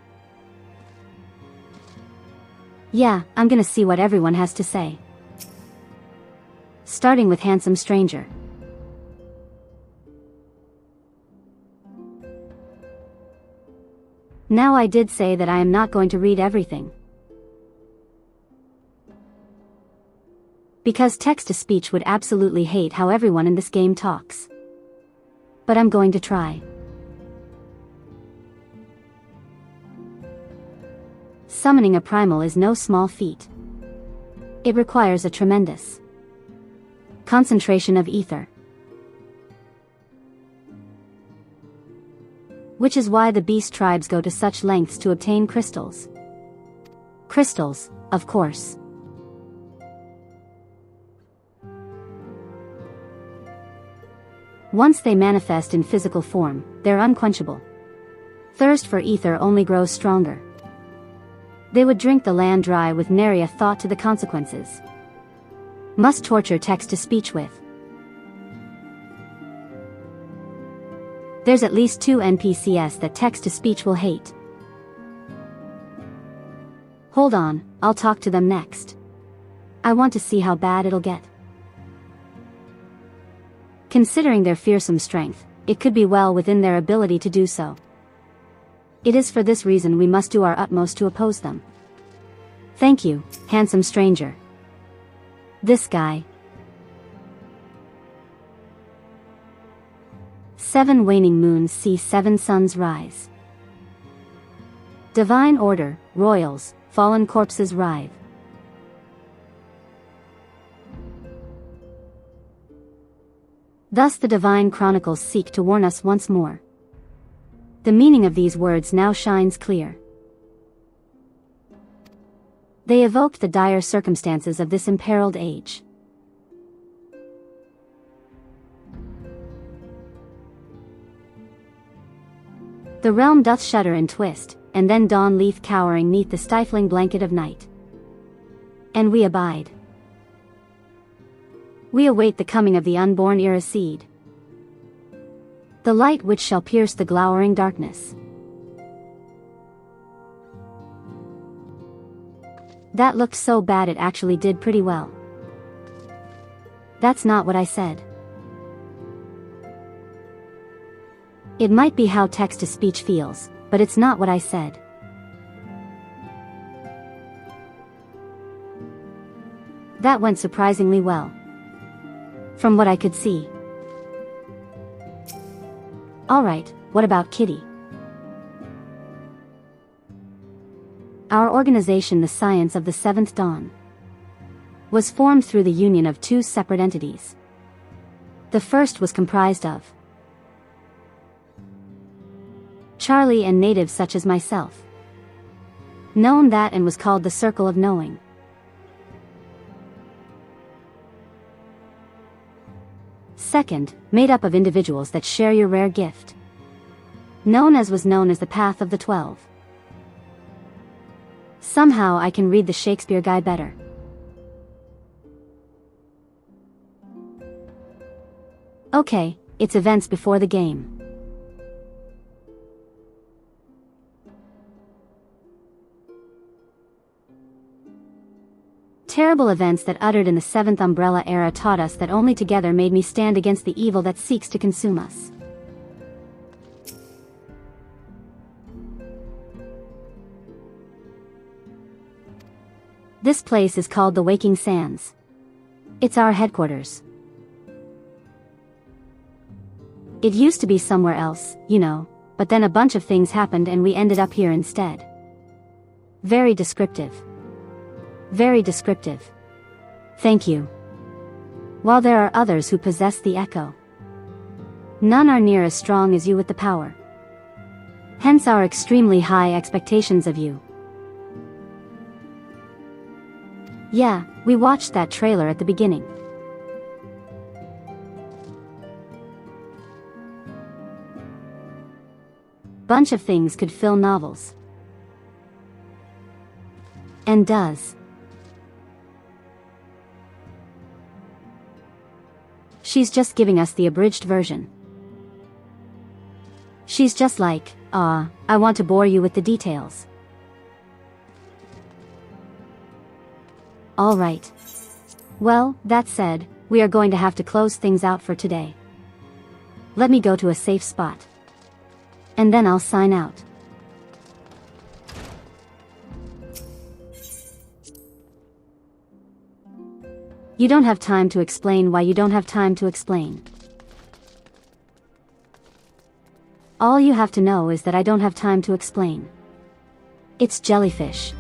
Yeah, I'm gonna see what everyone has to say. Starting with Handsome Stranger. Now I did say that I am not going to read everything. Because text-to-speech would absolutely hate how everyone in this game talks. But I'm going to try. Summoning a primal is no small feat. It requires a tremendous concentration of ether. Which is why the beast tribes go to such lengths to obtain crystals. Crystals, of course. Once they manifest in physical form, they're unquenchable. Thirst for ether only grows stronger. They would drink the land dry with nary a thought to the consequences. Must torture text-to-speech with. There's at least 2 NPCs that text-to-speech will hate. Hold on, I'll talk to them next. I want to see how bad it'll get. Considering their fearsome strength, it could be well within their ability to do so. It is for this reason we must do our utmost to oppose them. Thank you, Handsome Stranger. This guy. 7 waning moons see 7 suns rise. Divine order, royals, fallen corpses writhe. Thus the divine chronicles seek to warn us once more. The meaning of these words now shines clear. They evoked the dire circumstances of this imperiled age. The realm doth shudder and twist, and then dawn leaf cowering neath the stifling blanket of night. And we abide. We await the coming of the unborn Iracede. The light which shall pierce the glowering darkness. That looked so bad it actually did pretty well. That's not what I said. It might be how text-to-speech feels, but it's not what I said. That went surprisingly well. From what I could see. Alright, what about Kitty? Our organization, the Science of the Seventh Dawn, was formed through the union of 2 separate entities. The first was comprised of Charlie and natives such as myself. Known that and was called the Circle of Knowing. Second, made up of individuals that share your rare gift. Known as the Path of the 12. Somehow I can read the Shakespeare guy better. Okay, it's events before the game. Terrible events that uttered in the 7th Umbrella era taught us that only together made me stand against the evil that seeks to consume us. This place is called the Waking Sands. It's our headquarters. It used to be somewhere else, you know, but then a bunch of things happened and we ended up here instead. Very descriptive. Very descriptive. Thank you. While there are others who possess the echo, none are near as strong as you with the power. Hence our extremely high expectations of you. Yeah, we watched that trailer at the beginning. Bunch of things could fill novels. And does. She's just giving us the abridged version. She's just like, I want to bore you with the details. Alright. Well, that said, we are going to have to close things out for today. Let me go to a safe spot. And then I'll sign out. You don't have time to explain why you don't have time to explain. All you have to know is that I don't have time to explain. It's jellyfish.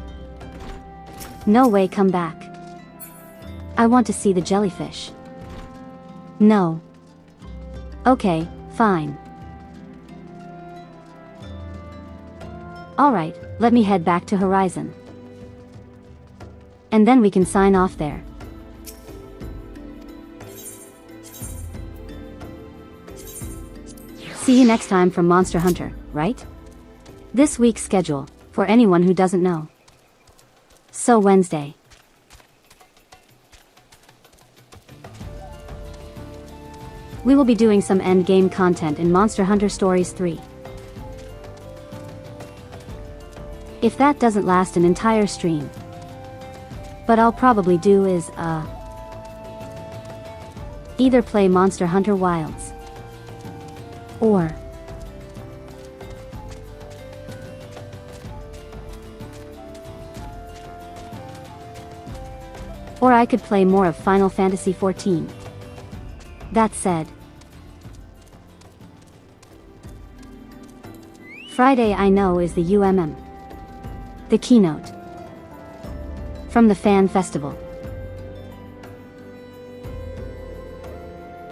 No way, come back. I want to see the jellyfish. No. Okay, fine. Alright, let me head back to Horizon. And then we can sign off there. See you next time from Monster Hunter, right? This week's schedule, for anyone who doesn't know. So Wednesday. We will be doing some endgame content in Monster Hunter Stories 3. If that doesn't last an entire stream. But I'll probably do is, either play Monster Hunter Wilds. Or I could play more of Final Fantasy XIV. That said, Friday I know is the UMM. The keynote. From the fan festival.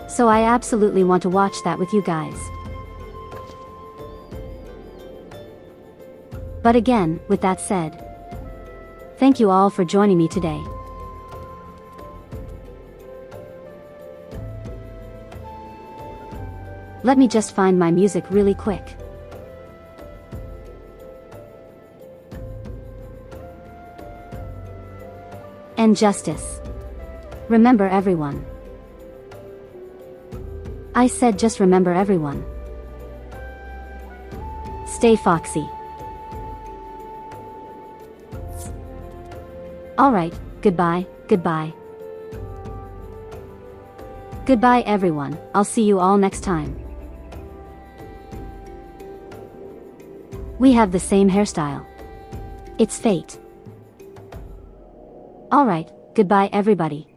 So I absolutely want to watch that with you guys. But again, with that said, thank you all for joining me today. Let me just find my music really quick. And justice. Remember everyone. I said just remember everyone. Stay foxy. Alright, goodbye, goodbye. Goodbye everyone, I'll see you all next time. We have the same hairstyle. It's fate. Alright, goodbye everybody.